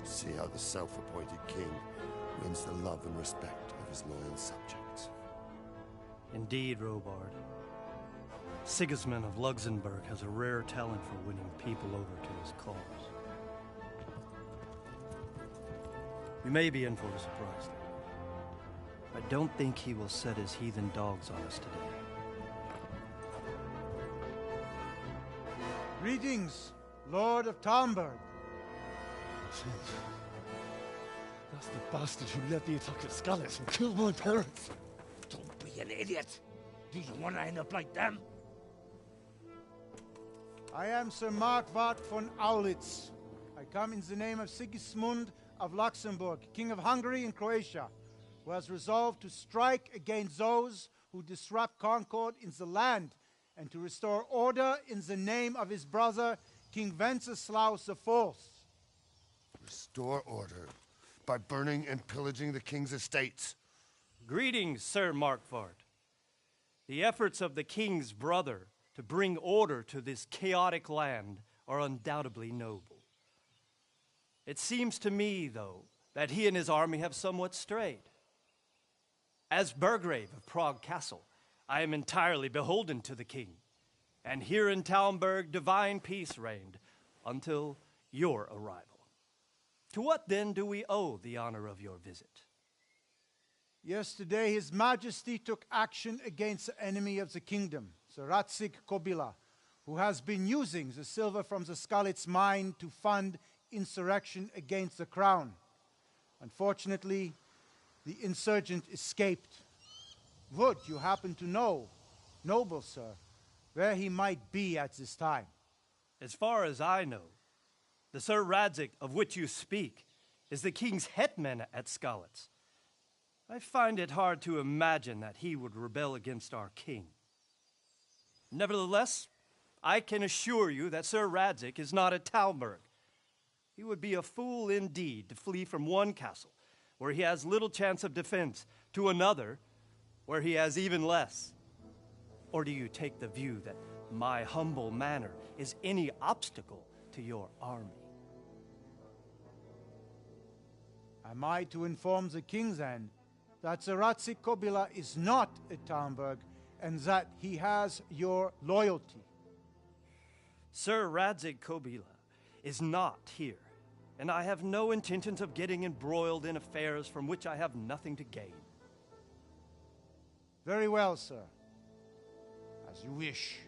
See how the self-appointed king wins the love and respect of his loyal subjects.
Indeed, Robard. Sigismund of Luxembourg has a rare talent for winning people over to his cause. You may be in for a surprise, though. I don't think he will set his heathen dogs on us today.
Greetings, Lord of Talmberg.
That's the bastard who led the attack at Scarlet and killed my parents.
Don't be an idiot. Do you want to end up like them?
I am Sir Markwart von Aulitz. I come in the name of Sigismund of Luxembourg, King of Hungary and Croatia, who has resolved to strike against those who disrupt concord in the land and to restore order in the name of his brother, King Wenceslaus IV.
Restore order by burning and pillaging the king's estates.
Greetings, Sir Markwart. The efforts of the king's brother to bring order to this chaotic land are undoubtedly noble. It seems to me, though, that he and his army have somewhat strayed. As Burgrave of Prague Castle, I am entirely beholden to the king, and here in Talmberg divine peace reigned until your arrival. To what then do we owe the honor of your visit?
Yesterday, His Majesty took action against the enemy of the kingdom, Sir Radzig Kobyla, who has been using the silver from the Skalitz mine to fund insurrection against the crown. Unfortunately, the insurgent escaped. Would you happen to know, noble sir, where he might be at this time?
As far as I know, the Sir Radzig of which you speak is the king's hetman at Skalitz. I find it hard to imagine that he would rebel against our king. Nevertheless, I can assure you that Sir Radzig is not at Talmberg. He would be a fool indeed to flee from one castle where he has little chance of defense to another where he has even less. Or do you take the view that my humble manner is any obstacle to your army?
Am I to inform the king then that Sir Radzig Kobyla is not at Talmberg and that he has your loyalty?
Sir Radzig Kobyla is not here, and I have no intentions of getting embroiled in affairs from which I have nothing to gain.
Very well, sir. As you wish.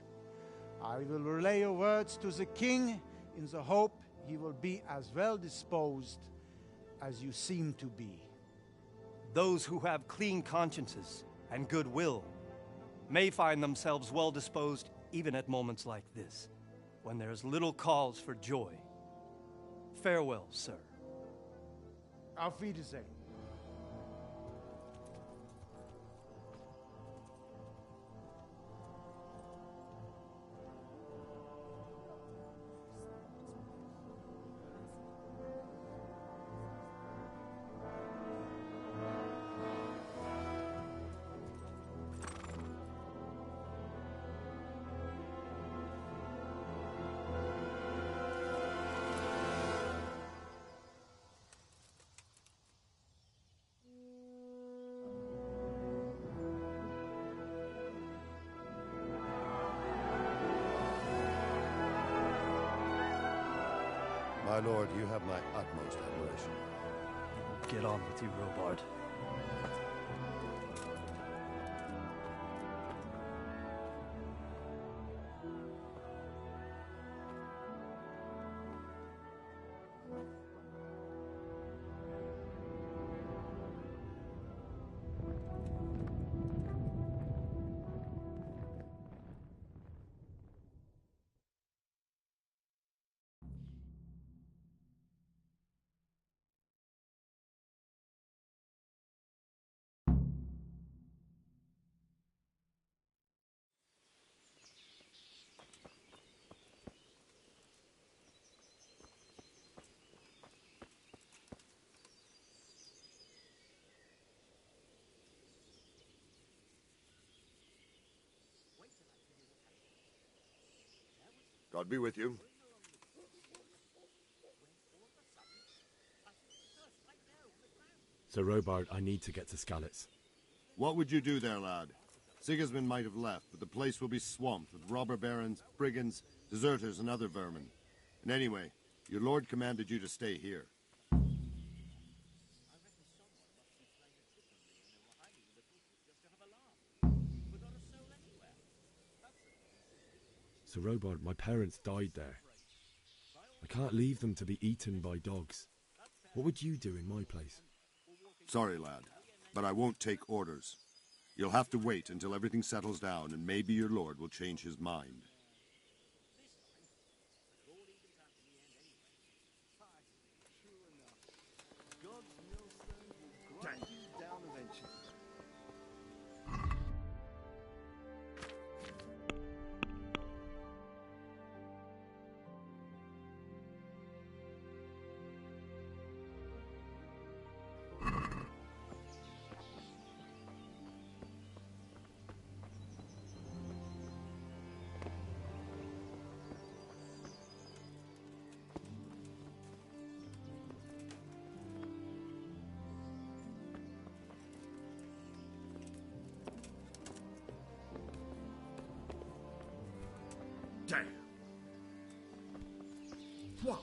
I will relay your words to the king in the hope he will be as well disposed as you seem to be.
Those who have clean consciences and goodwill may find themselves well disposed even at moments like this, when there is little cause for joy. Farewell, sir.
Auf Wiedersehen.
My lord, you have my utmost admiration.
Get on with you, Robard.
God be with you.
Sir Robard, I need to get to Skalitz.
What would you do there, lad? Sigismund might have left, but the place will be swamped with robber barons, brigands, deserters, and other vermin. And anyway, your lord commanded you to stay here.
Sir Robard, my parents died there. I can't leave them to be eaten by dogs. What would you do in my place?
Sorry, lad, but I won't take orders. You'll have to wait until everything settles down, and maybe your lord will change his mind. Damn. What?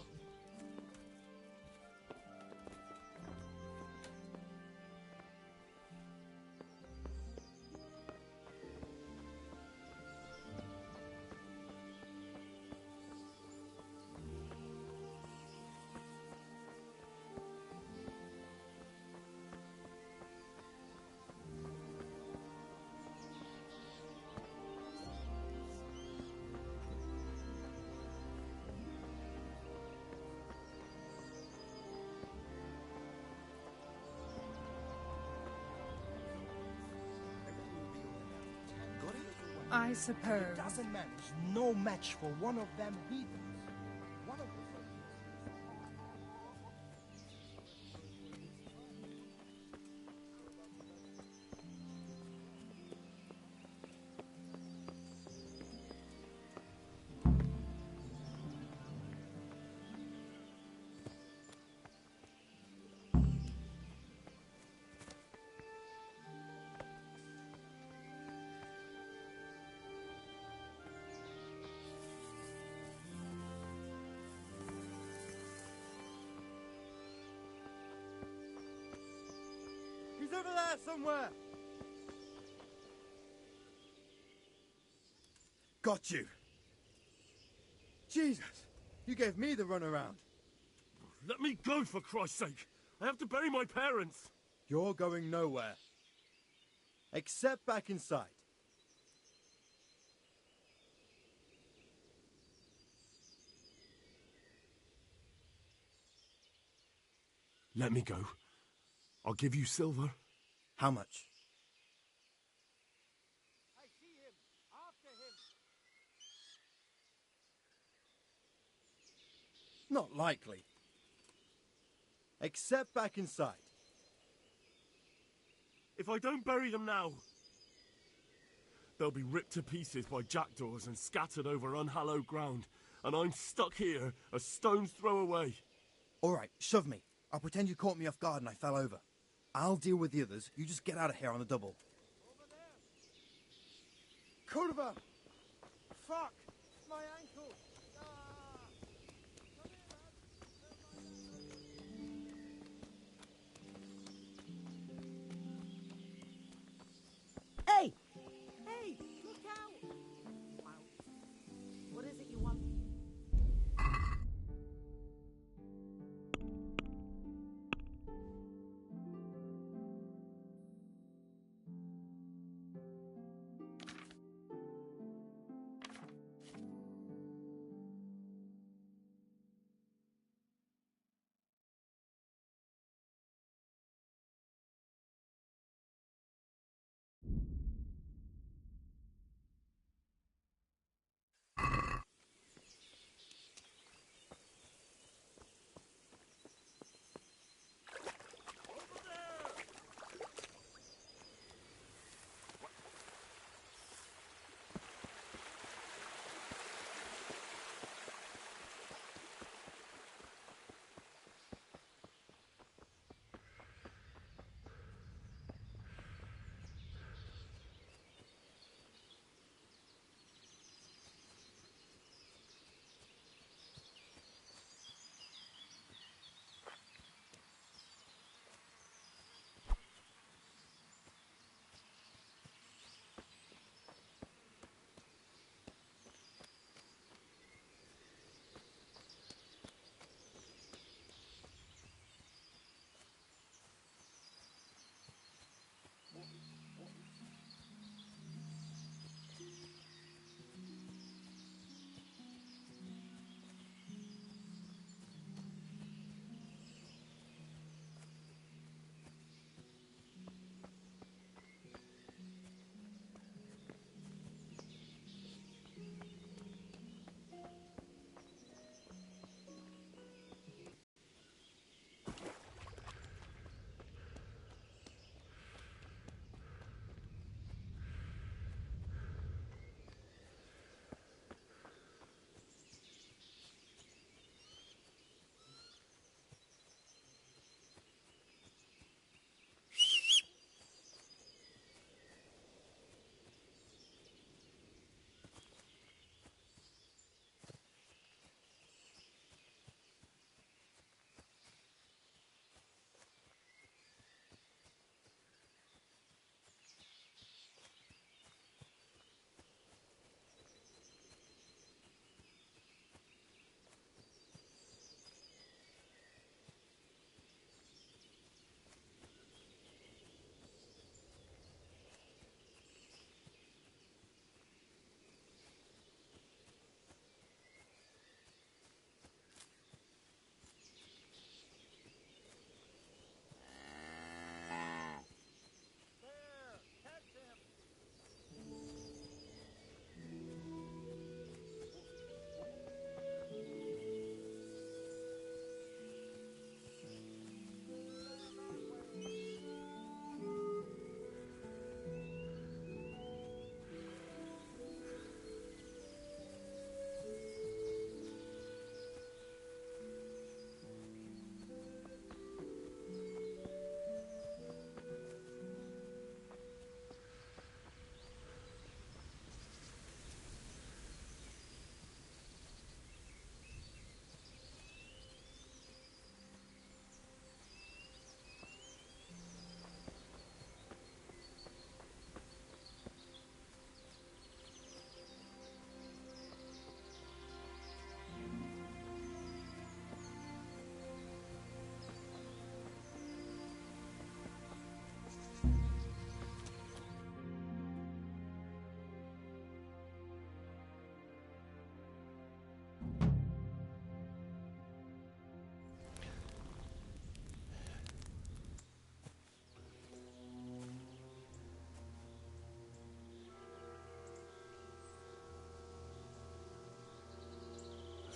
I suppose.
Doesn't manage. No match for one of them heathens. One of the
there somewhere!
Got you. Jesus, you gave me the runaround.
Let me go, for Christ's sake! I have to bury my parents!
You're going nowhere. Except back inside.
Let me go. I'll give you silver.
How much?
I see him. After him.
Not likely. Except back inside.
If I don't bury them now, they'll be ripped to pieces by jackdaws and scattered over unhallowed ground, and I'm stuck here, a stone's throw away.
All right, shove me. I'll pretend you caught me off guard and I fell over. I'll deal with the others. You just get out of here on the double.
Kurva! Fuck! My ankle!
Hey! Hey! Look out! Wow. What is it you want?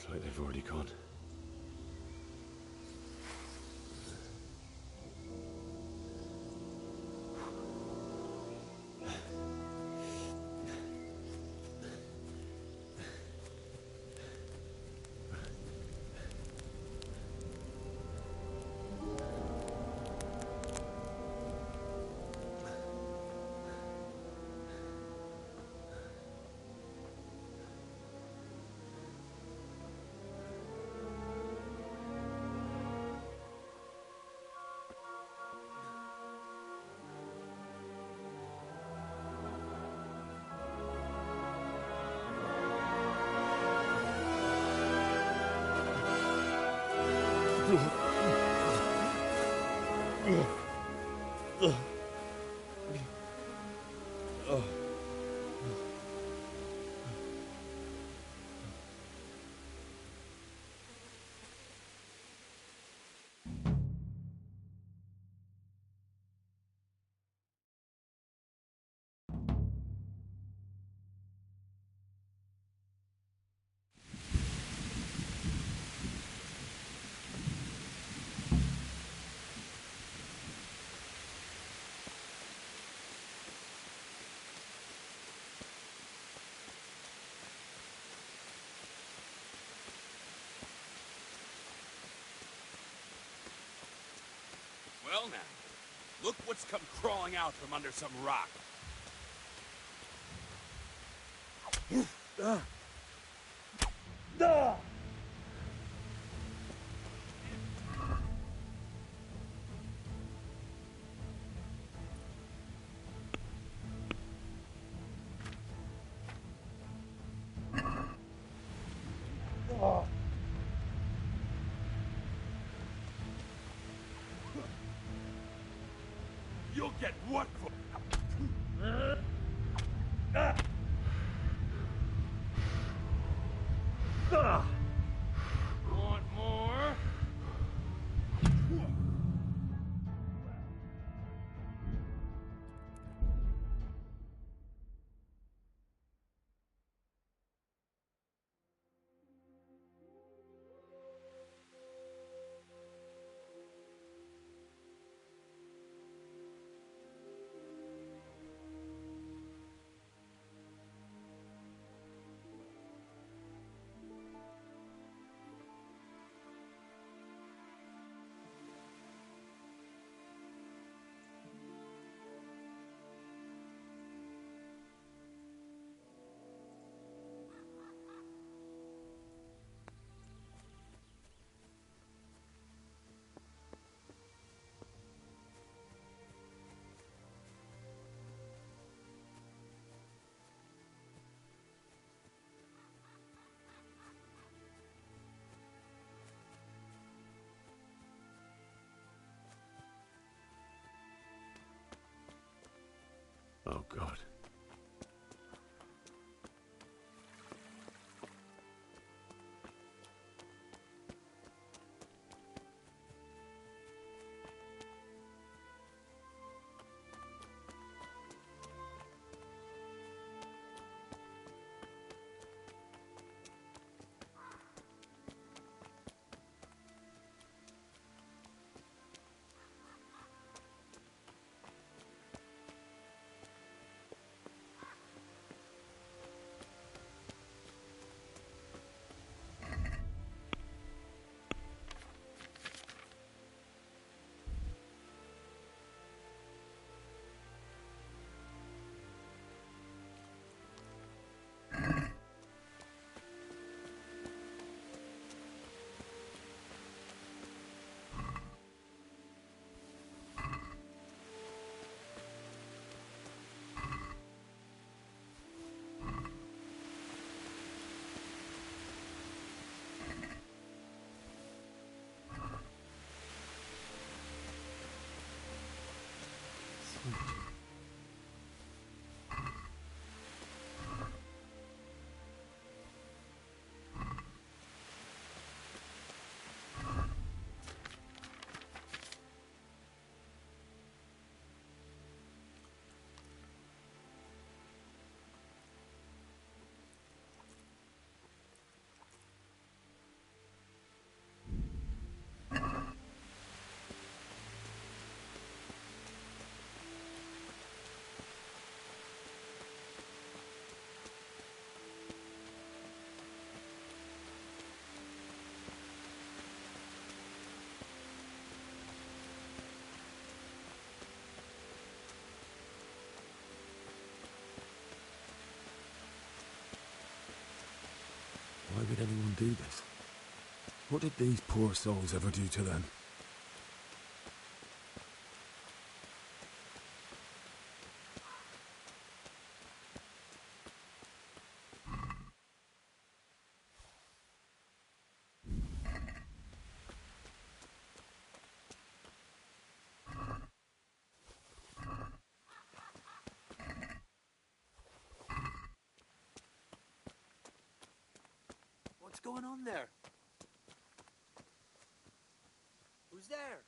Looks like they've already gone.
Well now, look what's come crawling out from under some rock. You'll get what for? Want more?
Oh, God.
would anyone do this? What did these poor souls ever do to them?
What's going on there? Who's there?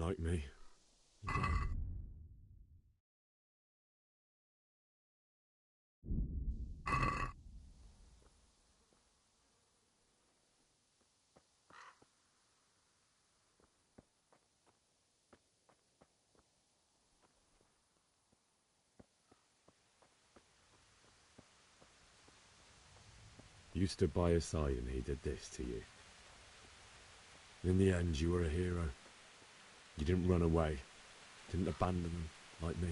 like me. You stood by his side and he did this to you. In the end, you were a hero. You didn't run away. Didn't abandon them like me.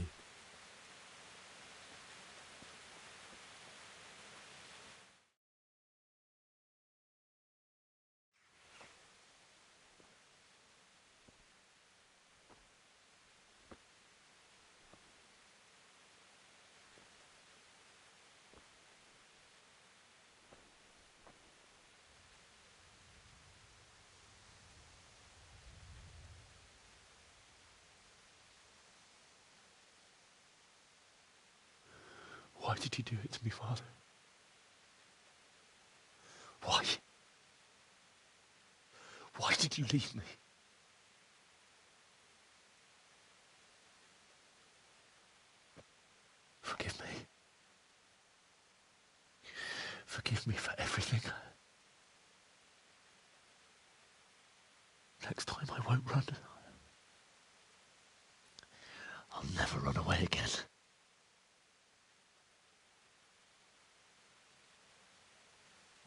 Why did you do it to me, Father? Why? Why did you leave me? Forgive me. Forgive me for everything. Next time I won't run. I'll never run away again.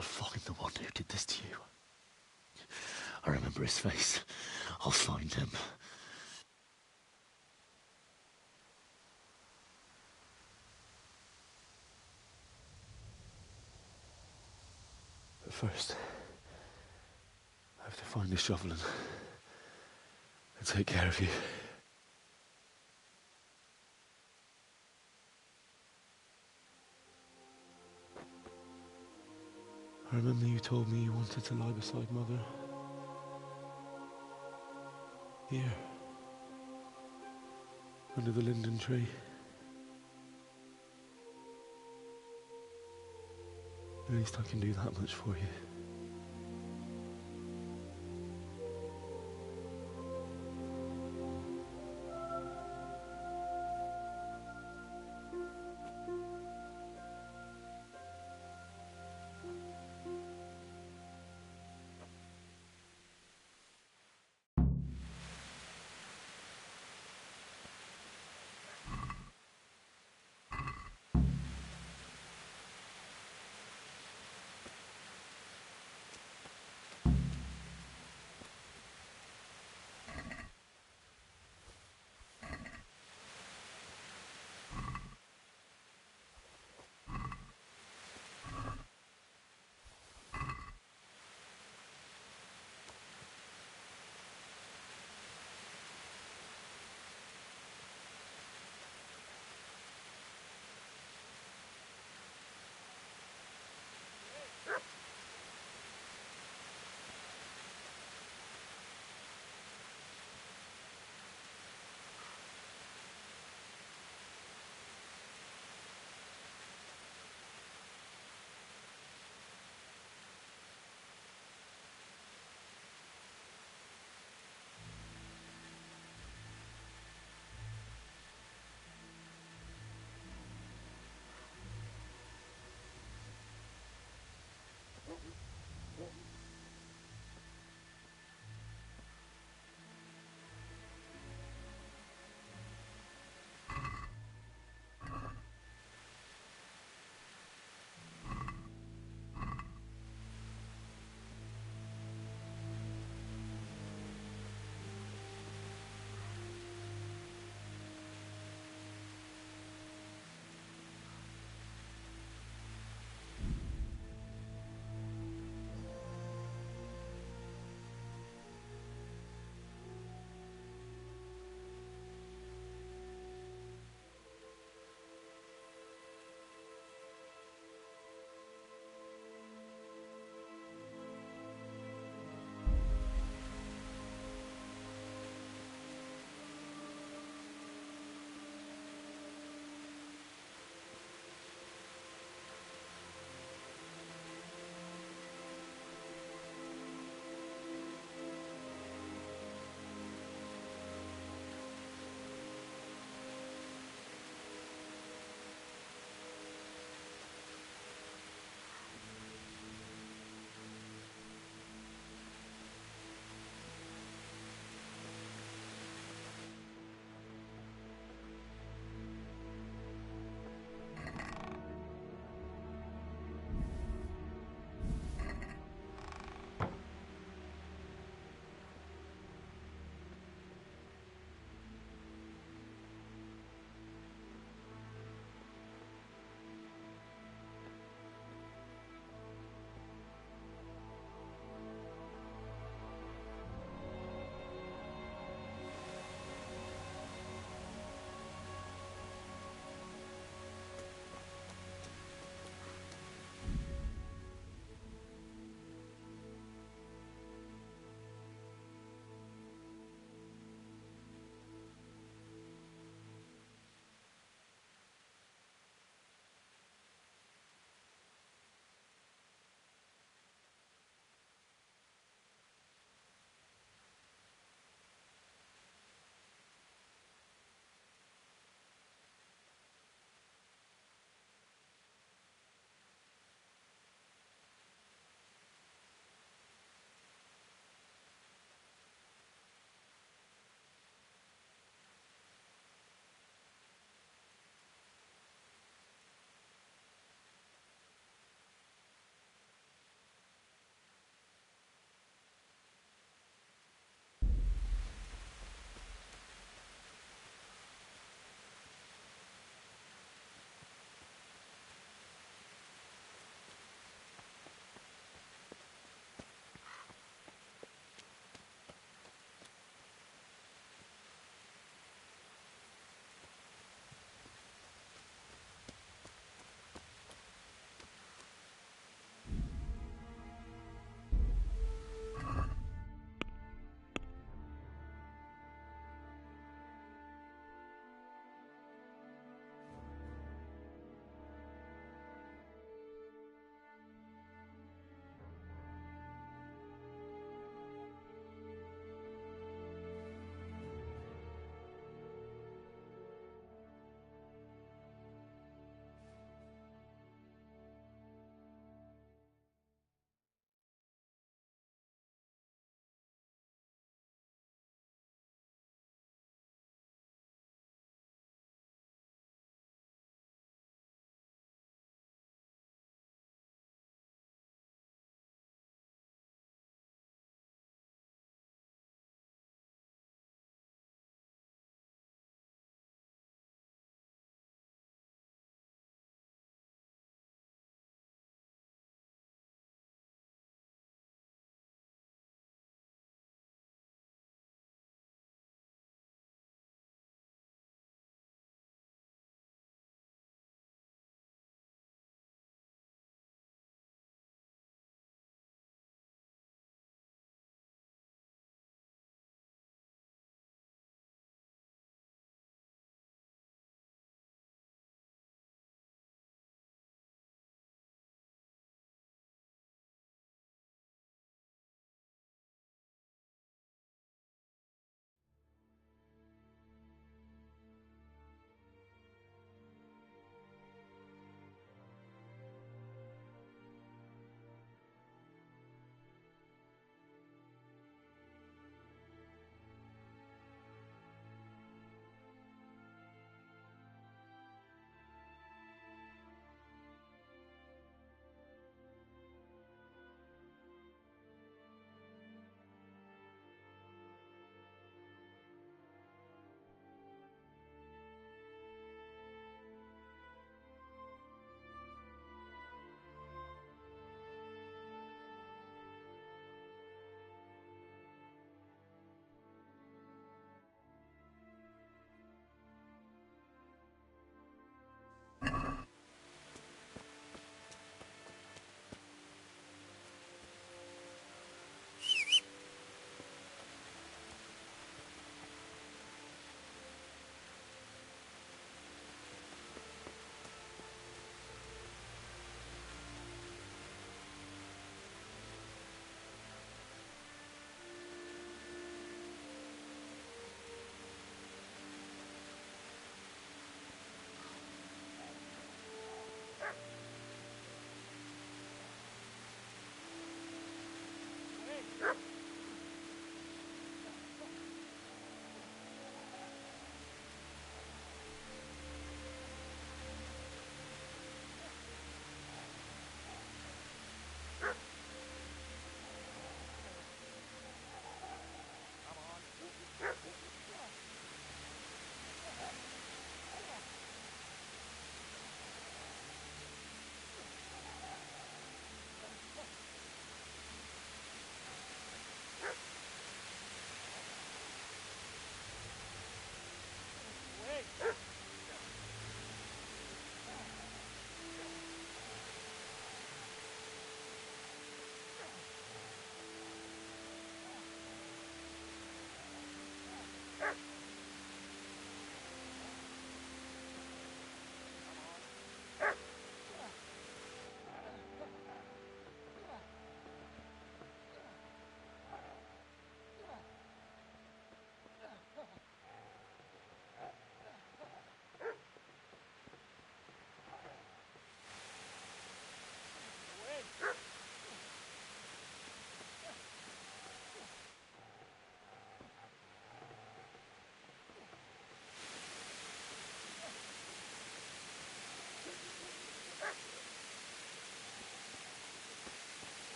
I'll find the one who did this to you. I remember his face. I'll find him. But first, I have to find a shovel and take care of you. I remember you told me you wanted to lie beside Mother. Here. Under the linden tree. At least I can do that much for you.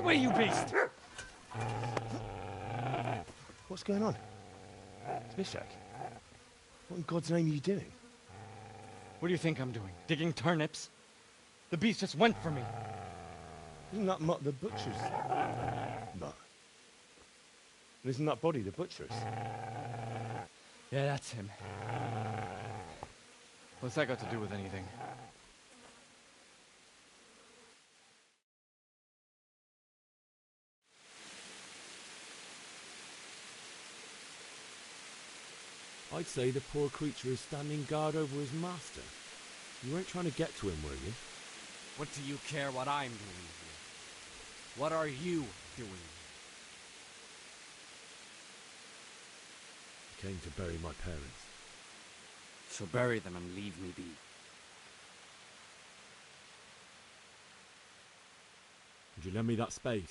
away, you beast!
What's going on? Smithjack, what in God's name are you doing?
What do you think I'm doing? Digging turnips? The beast just went for me.
Isn't that Mutt the butcher's? No. And isn't that body the butcher's?
Yeah, that's him. What's that got to do with anything?
I'd say the poor creature is standing guard over his master. You weren't trying to get to him, were you?
What do you care what I'm doing here? What are you doing?
I came to bury my parents.
So bury them and leave me be.
Would you lend me that spade?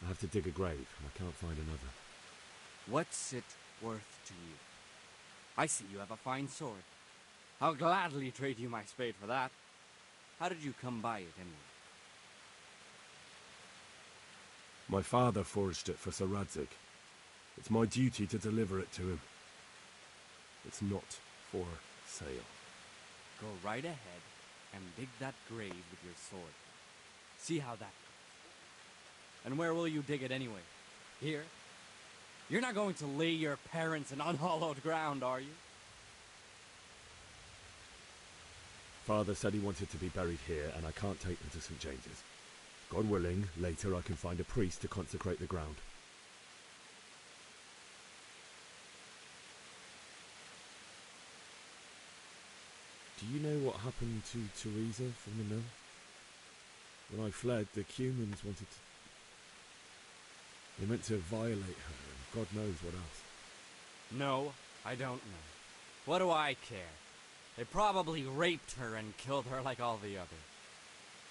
I have to dig a grave, and I can't find another.
What's it worth to you? I see you have a fine sword. I'll gladly trade you my spade for that. How did you come by it, anyway?
My father forged it for Sir Radzig. It's my duty to deliver it to him. It's not for sale.
Go right ahead and dig that grave with your sword. See how that goes. And where will you dig it anyway? Here? You're not going to lay your parents in unhallowed ground, are you?
Father said he wanted to be buried here, and I can't take them to St. James's. God willing, later I can find a priest to consecrate the ground. Do you know what happened to Teresa from the mill? When I fled, the Cumans wanted to... They meant to violate her, and God knows what else.
No, I don't know. What do I care? They probably raped her and killed her like all the others.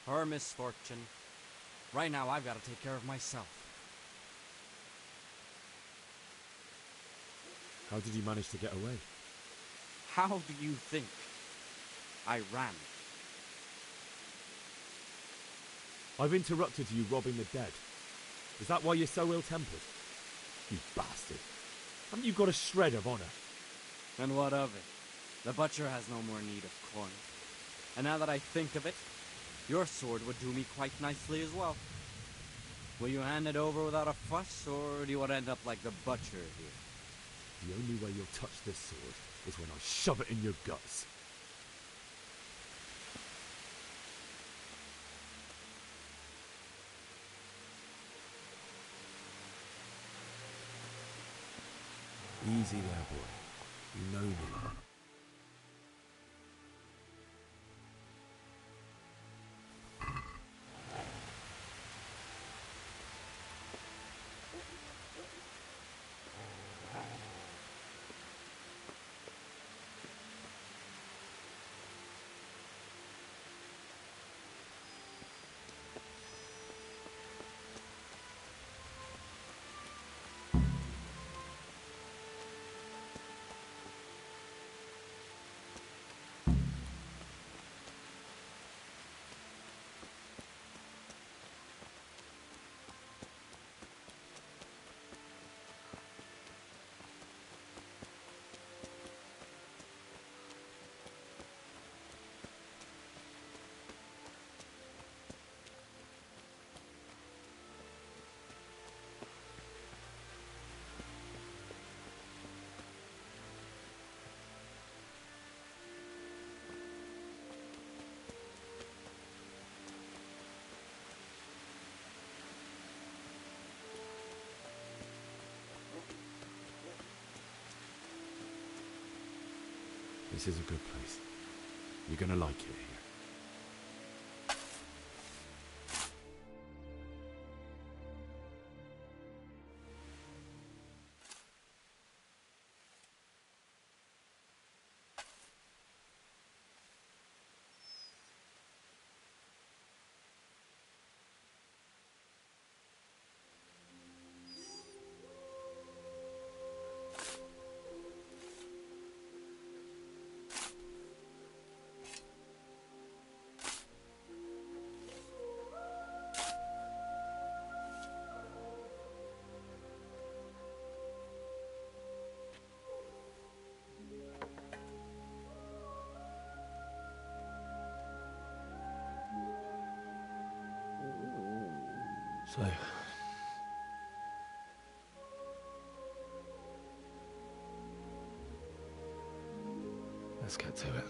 Her misfortune. Right now, I've got to take care of myself.
How did you manage to get away?
How do you think? I ran.
I've interrupted you robbing the dead. Is that why you're so ill-tempered? You bastard. Haven't you got a shred of honor?
And what of it? The butcher has no more need of corn. And now that I think of it, your sword would do me quite nicely as well. Will you hand it over without a fuss, or do you want to end up like the butcher here?
The only way you'll touch this sword is when I shove it in your guts. Easy there, boy. You know me. This is a good place. You're gonna like it here.
So, let's get to it.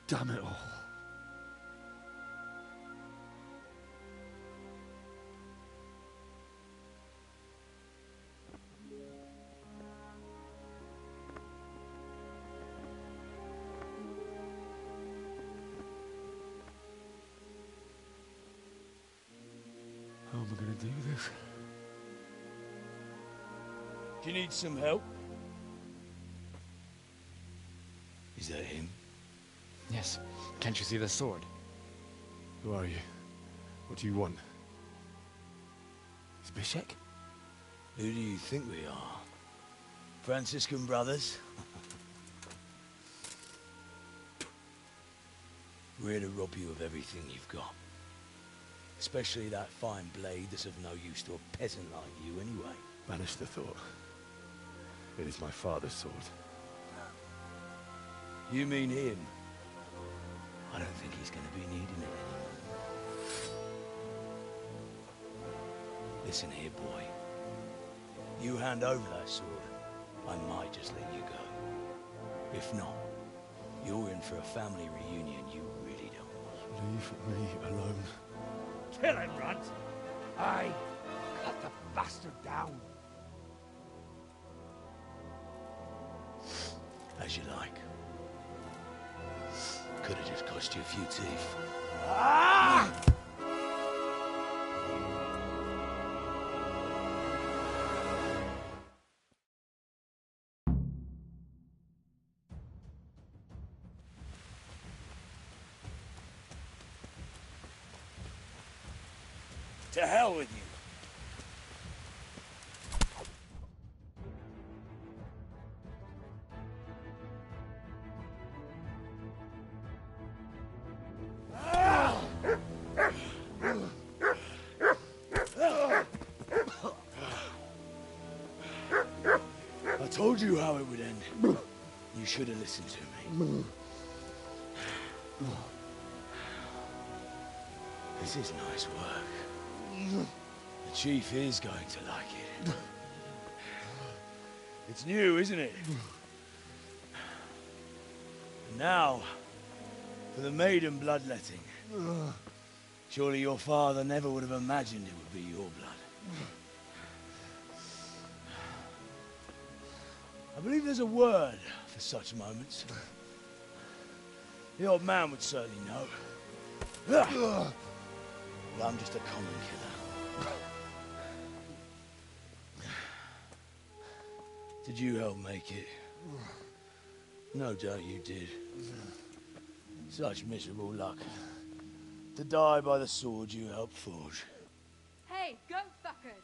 Damn it all. How am I going to do this? Do you need some help? Is that him?
Yes. Can't you see the sword?
Who are you? What do you want?
Is Bishek? Who do you think we are? Franciscan brothers? We're here to rob you of everything you've got. Especially that fine blade that's of no use to a peasant like you anyway.
Banish the thought. It is my father's sword.
You mean him? I don't think he's going to be needing it anymore. Listen here, boy. You hand over that sword, I might just let you go. If not, you're in for a family reunion you really don't want.
Leave me alone.
Kill him, Runt! Aye, cut the bastard down.
As you like. Could have just cost you a few teeth.
Ah!
To hell with you. I told you how it would end. You should have listened to me. This is nice work. The chief is going to like it. It's new, isn't it? And now, for the maiden bloodletting. Surely your father never would have imagined it would be your blood. I believe there's a word for such moments. The old man would certainly know. Well, I'm just a common killer. Did you help make it? No doubt you did. Such miserable luck. To die by the sword you helped forge.
Hey, go fuckers!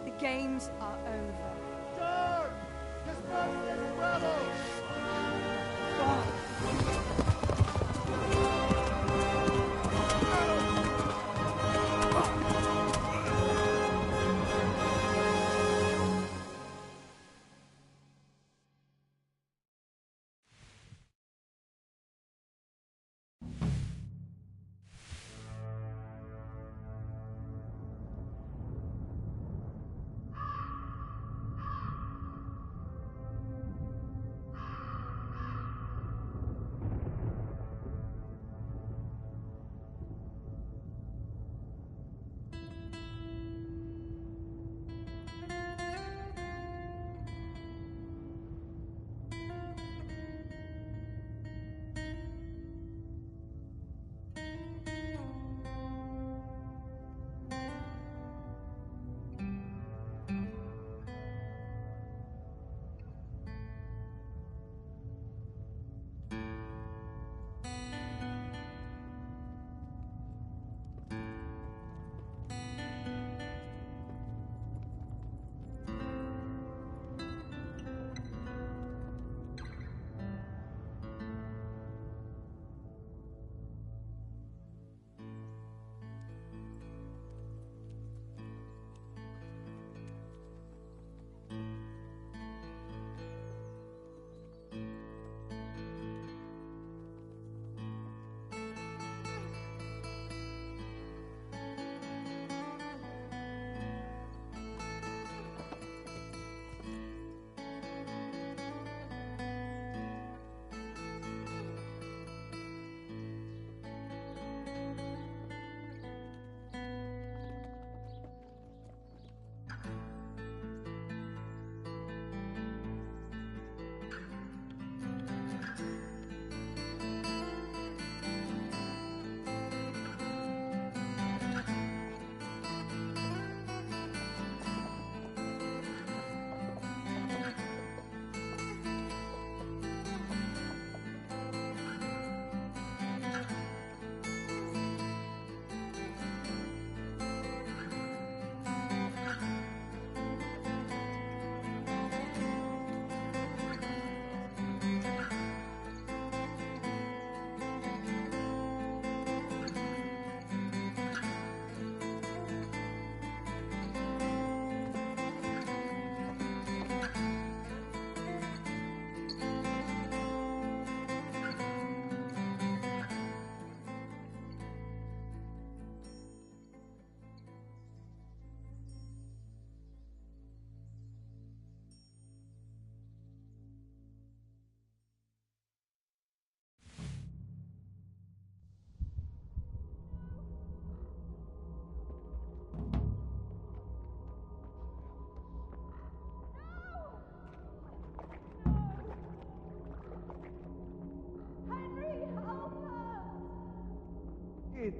The games are over.
Guard! Disperse this rebel!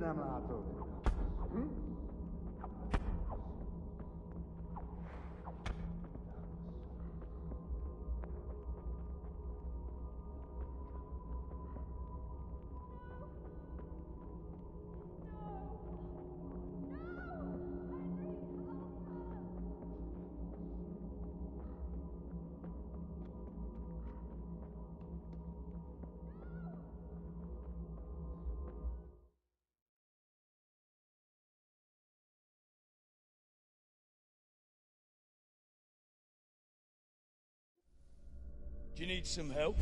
nem látod. Hm?
Do you need some help?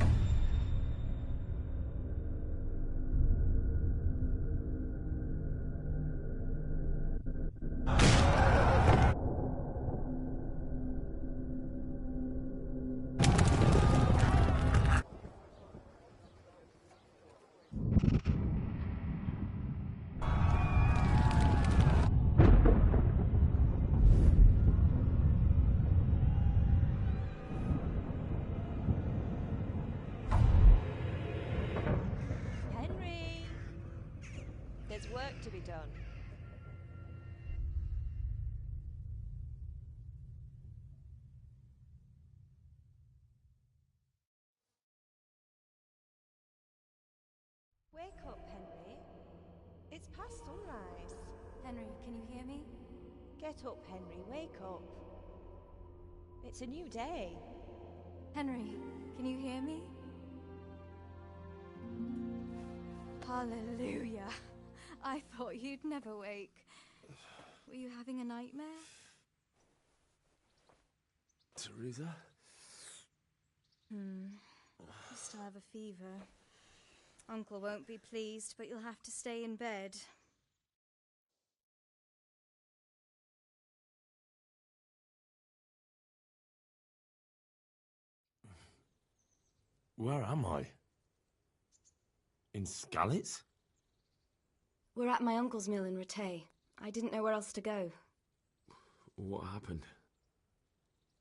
Henry! There's work to be done. Wake up, Henry. It's past sunrise.
Henry, can you hear me?
Get up, Henry. Wake up. It's a new day.
Henry, can you hear me? Hallelujah. I thought you'd never wake. Were you having a nightmare?
Teresa?
You still have a fever. Uncle won't be pleased, but you'll have to stay in bed.
Where am I? In Skalitz?
We're at my uncle's mill in Rattay. I didn't know where else to go.
What happened?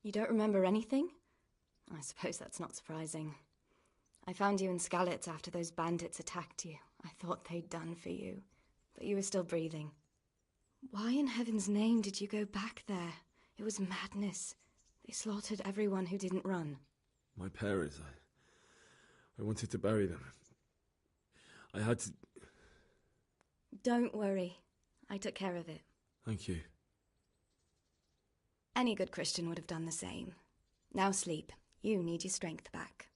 You don't remember anything? I suppose that's not surprising. I found you in Skalitz after those bandits attacked you. I thought they'd done for you, but you were still breathing. Why in heaven's name did you go back there? It was madness. They slaughtered everyone who didn't run.
My parents, I wanted to bury them. I had to...
Don't worry. I took care of it.
Thank you.
Any good Christian would have done the same. Now sleep. You need your strength back.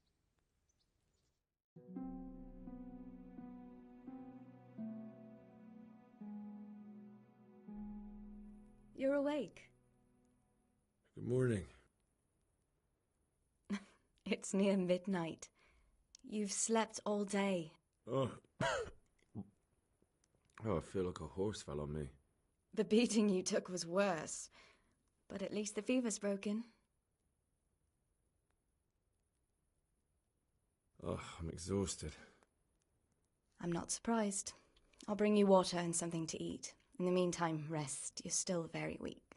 You're awake.
Good morning.
It's near midnight. You've slept all day.
Oh. Oh, I feel like a horse fell on me.
The beating you took was worse. But at least the fever's broken.
Oh, I'm exhausted.
I'm not surprised. I'll bring you water and something to eat. In the meantime, rest. You're still very weak.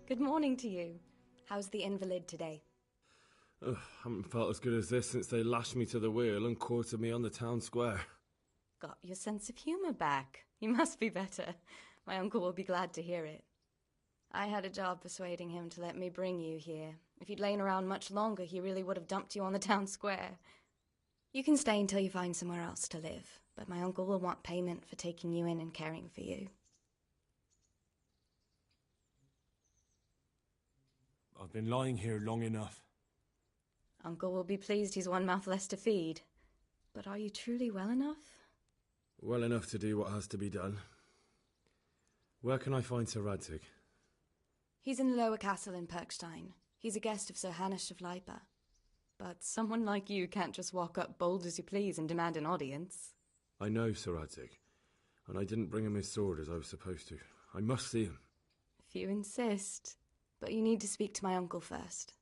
Good morning to you. How's the invalid today?
Oh, haven't felt as good as this since they lashed me to the wheel and quartered me on the town square.
Got your sense of humour back. You must be better. My uncle will be glad to hear it. I had a job persuading him to let me bring you here. If you'd lain around much longer, he really would have dumped you on the town square. You can stay until you find somewhere else to live, but my uncle will want payment for taking you in and caring for you.
I've been lying here long enough.
Uncle will be pleased he's one mouth less to feed. But are you truly well enough?
Well enough to do what has to be done. Where can I find Sir Radzig?
He's in the lower castle in Perkstein. He's a guest of Sir Hanush of Leipa. But someone like you can't just walk up bold as you please and demand an audience.
I know Sir Radzig, and I didn't bring him his sword as I was supposed to. I must see him.
If you insist. But you need to speak to my uncle first.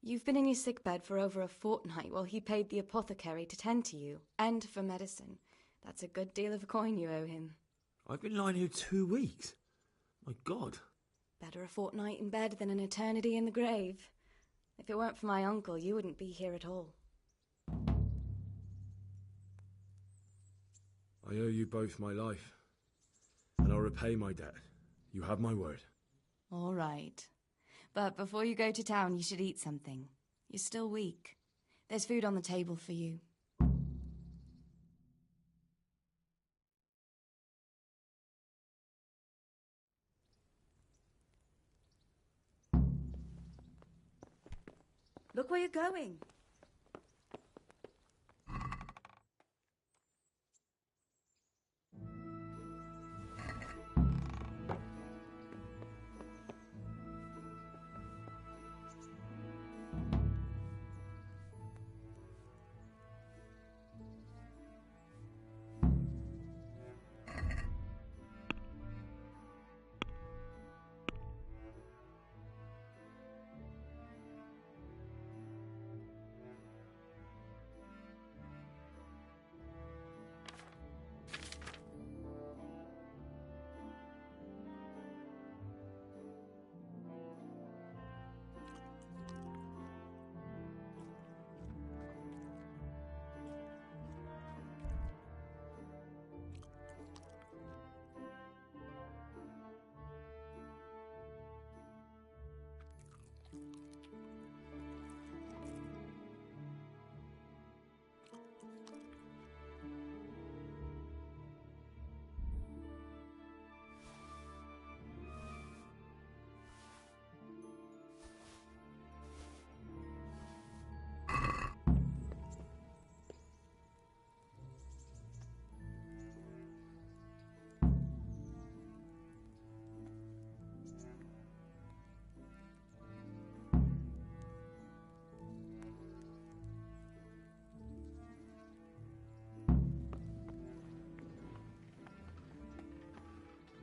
You've been in your sickbed for over a fortnight while he paid the apothecary to tend to you, and for medicine. That's a good deal of coin you owe him.
I've been lying here 2 weeks. My God.
Better a fortnight in bed than an eternity in the grave. If it weren't for my uncle, you wouldn't be here at all.
I owe you both my life, and I'll repay my debt. You have my word.
All right. But before you go to town, you should eat something. You're still weak. There's food on the table for you. Look where you're going.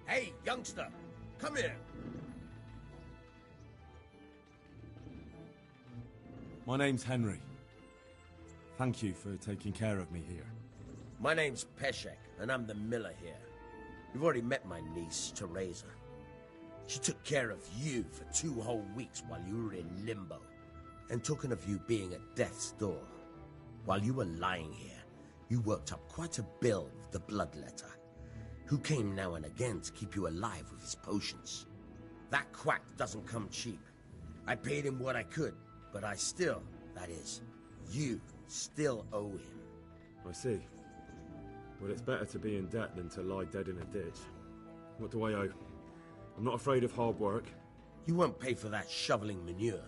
Hey, youngster, come here.
My name's Henry. Thank you for taking care of me here.
My name's Peshek, and I'm the miller here. You've already met my niece, Teresa. She took care of you for 2 whole weeks while you were in limbo. And talking of you being at death's door, while you were lying here, you worked up quite a bill with the bloodletter, who came now and again to keep you alive with his potions. That quack doesn't come cheap. I paid him what I could, but I still, that is, you still owe him.
I see. Well, it's better to be in debt than to lie dead in a ditch. What do I owe? I'm not afraid of hard work.
You won't pay for that shoveling manure.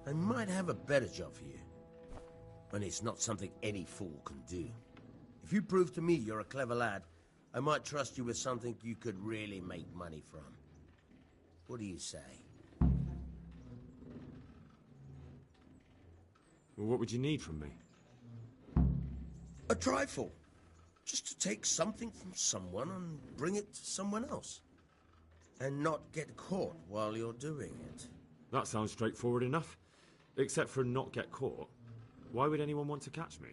I might have a better job for you. And it's not something any fool can do. If you prove to me you're a clever lad, I might trust you with something you could really make money from. What do you say?
Well, what would you need from me?
A trifle. Just to take something from someone and bring it to someone else. And not get caught while you're doing it.
That sounds straightforward enough. Except for not get caught. Why would anyone want to catch me?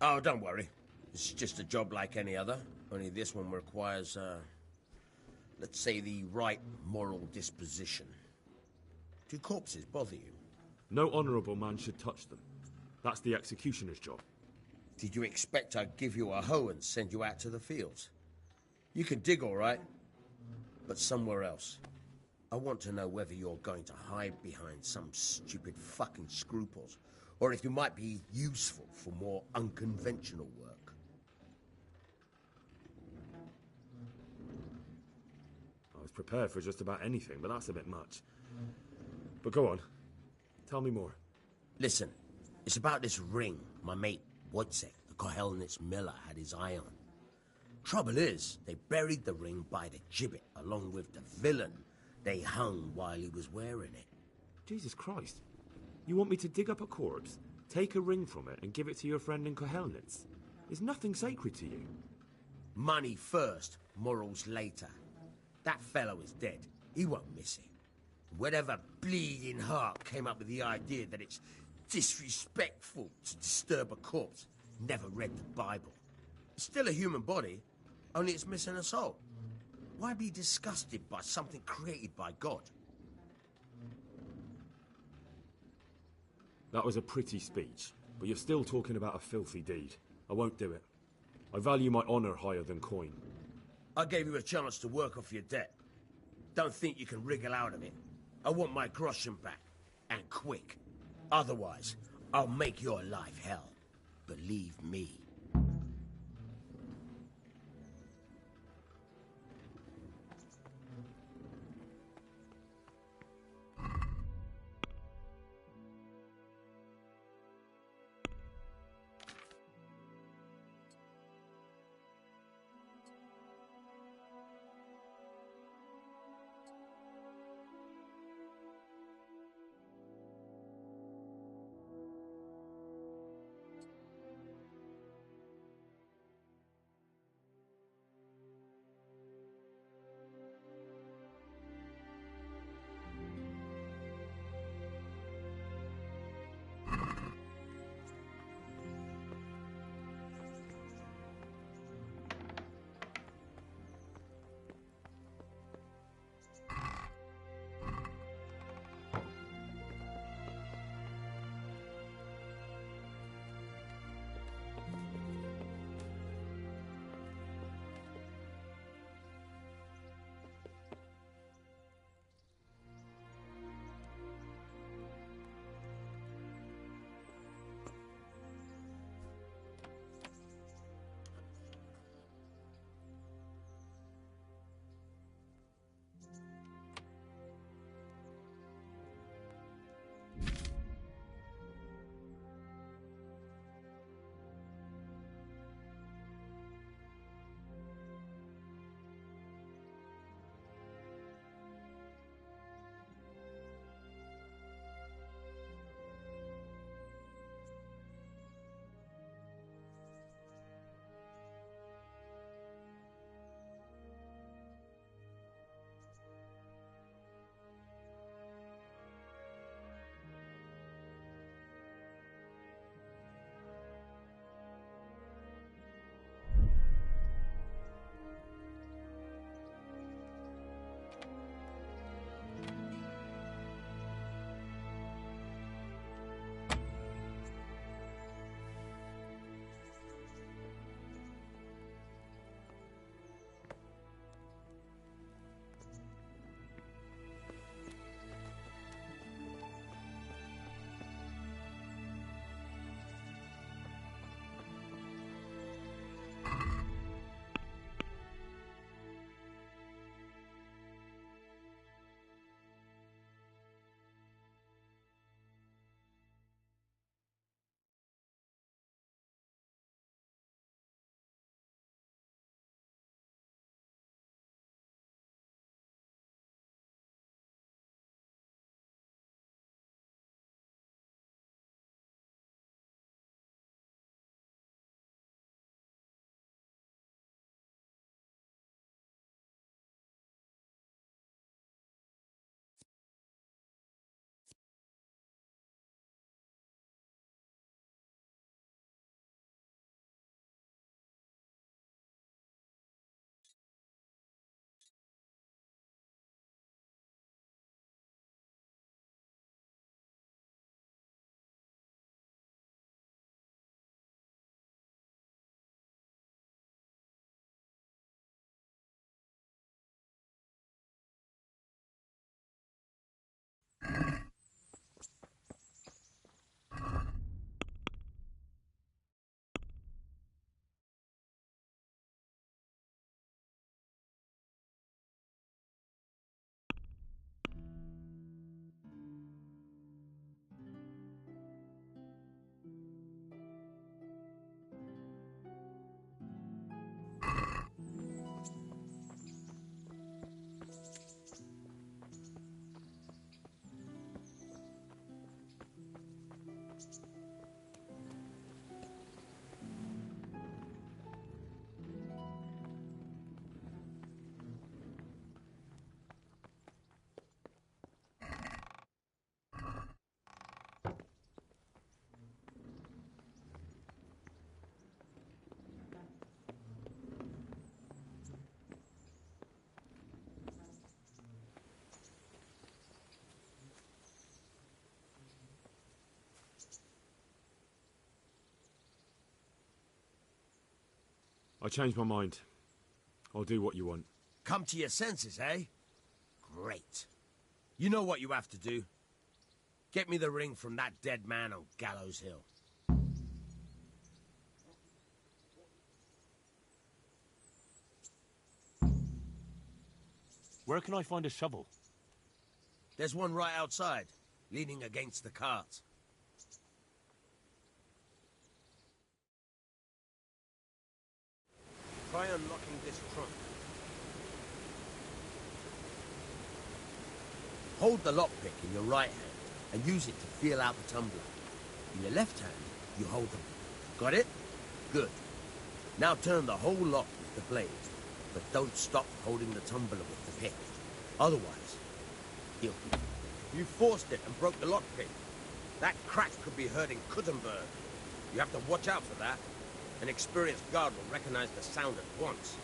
Oh, don't worry. It's just a job like any other. Only this one requires, let's say, the right moral disposition. Do corpses bother you?
No honourable man should touch them. That's the executioner's job.
Did you expect I'd give you a hoe and send you out to the fields? You can dig all right, but somewhere else. I want to know whether you're going to hide behind some stupid fucking scruples, or if you might be useful for more unconventional work.
I was prepared for just about anything, but that's a bit much. But go on. Tell me more.
Listen, it's about this ring my mate Wojciech, the Kohelnitz miller, had his eye on. Trouble is, they buried the ring by the gibbet along with the villain they hung while he was wearing it.
Jesus Christ. You want me to dig up a corpse, take a ring from it, and give it to your friend in Kohelnitz? Is nothing sacred to you?
Money first, morals later. That fellow is dead. He won't miss it. Whatever bleeding heart came up with the idea that it's disrespectful to disturb a corpse never read the Bible. It's still a human body, only it's missing a soul. Why be disgusted by something created by God?
That was a pretty speech, but you're still talking about a filthy deed. I won't do it. I value my honor higher than coin.
I gave you a chance to work off your debt. Don't think you can wriggle out of it. I want my groschen back, and quick. Otherwise, I'll make your life hell. Believe me.
I changed my mind. I'll do what you want.
Come to your senses, eh? Great. You know what you have to do. Get me the ring from that dead man on Gallows Hill.
Where can I find a shovel?
There's one right outside, leaning against the cart. Try unlocking this trunk. Hold the lockpick in your right hand and use it to feel out the tumbler. In your left hand, you hold them. Got it? Good. Now turn the whole lock with the blade, but don't stop holding the tumbler with the pick. Otherwise, you forced it and broke the lockpick. That crack could be heard in Kuttenberg. You have to watch out for that. An experienced guard will recognize the sound at once.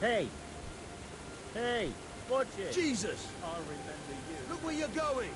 Hey! Hey! Watch it!
Jesus!
I'll remember you.
Look where you're going!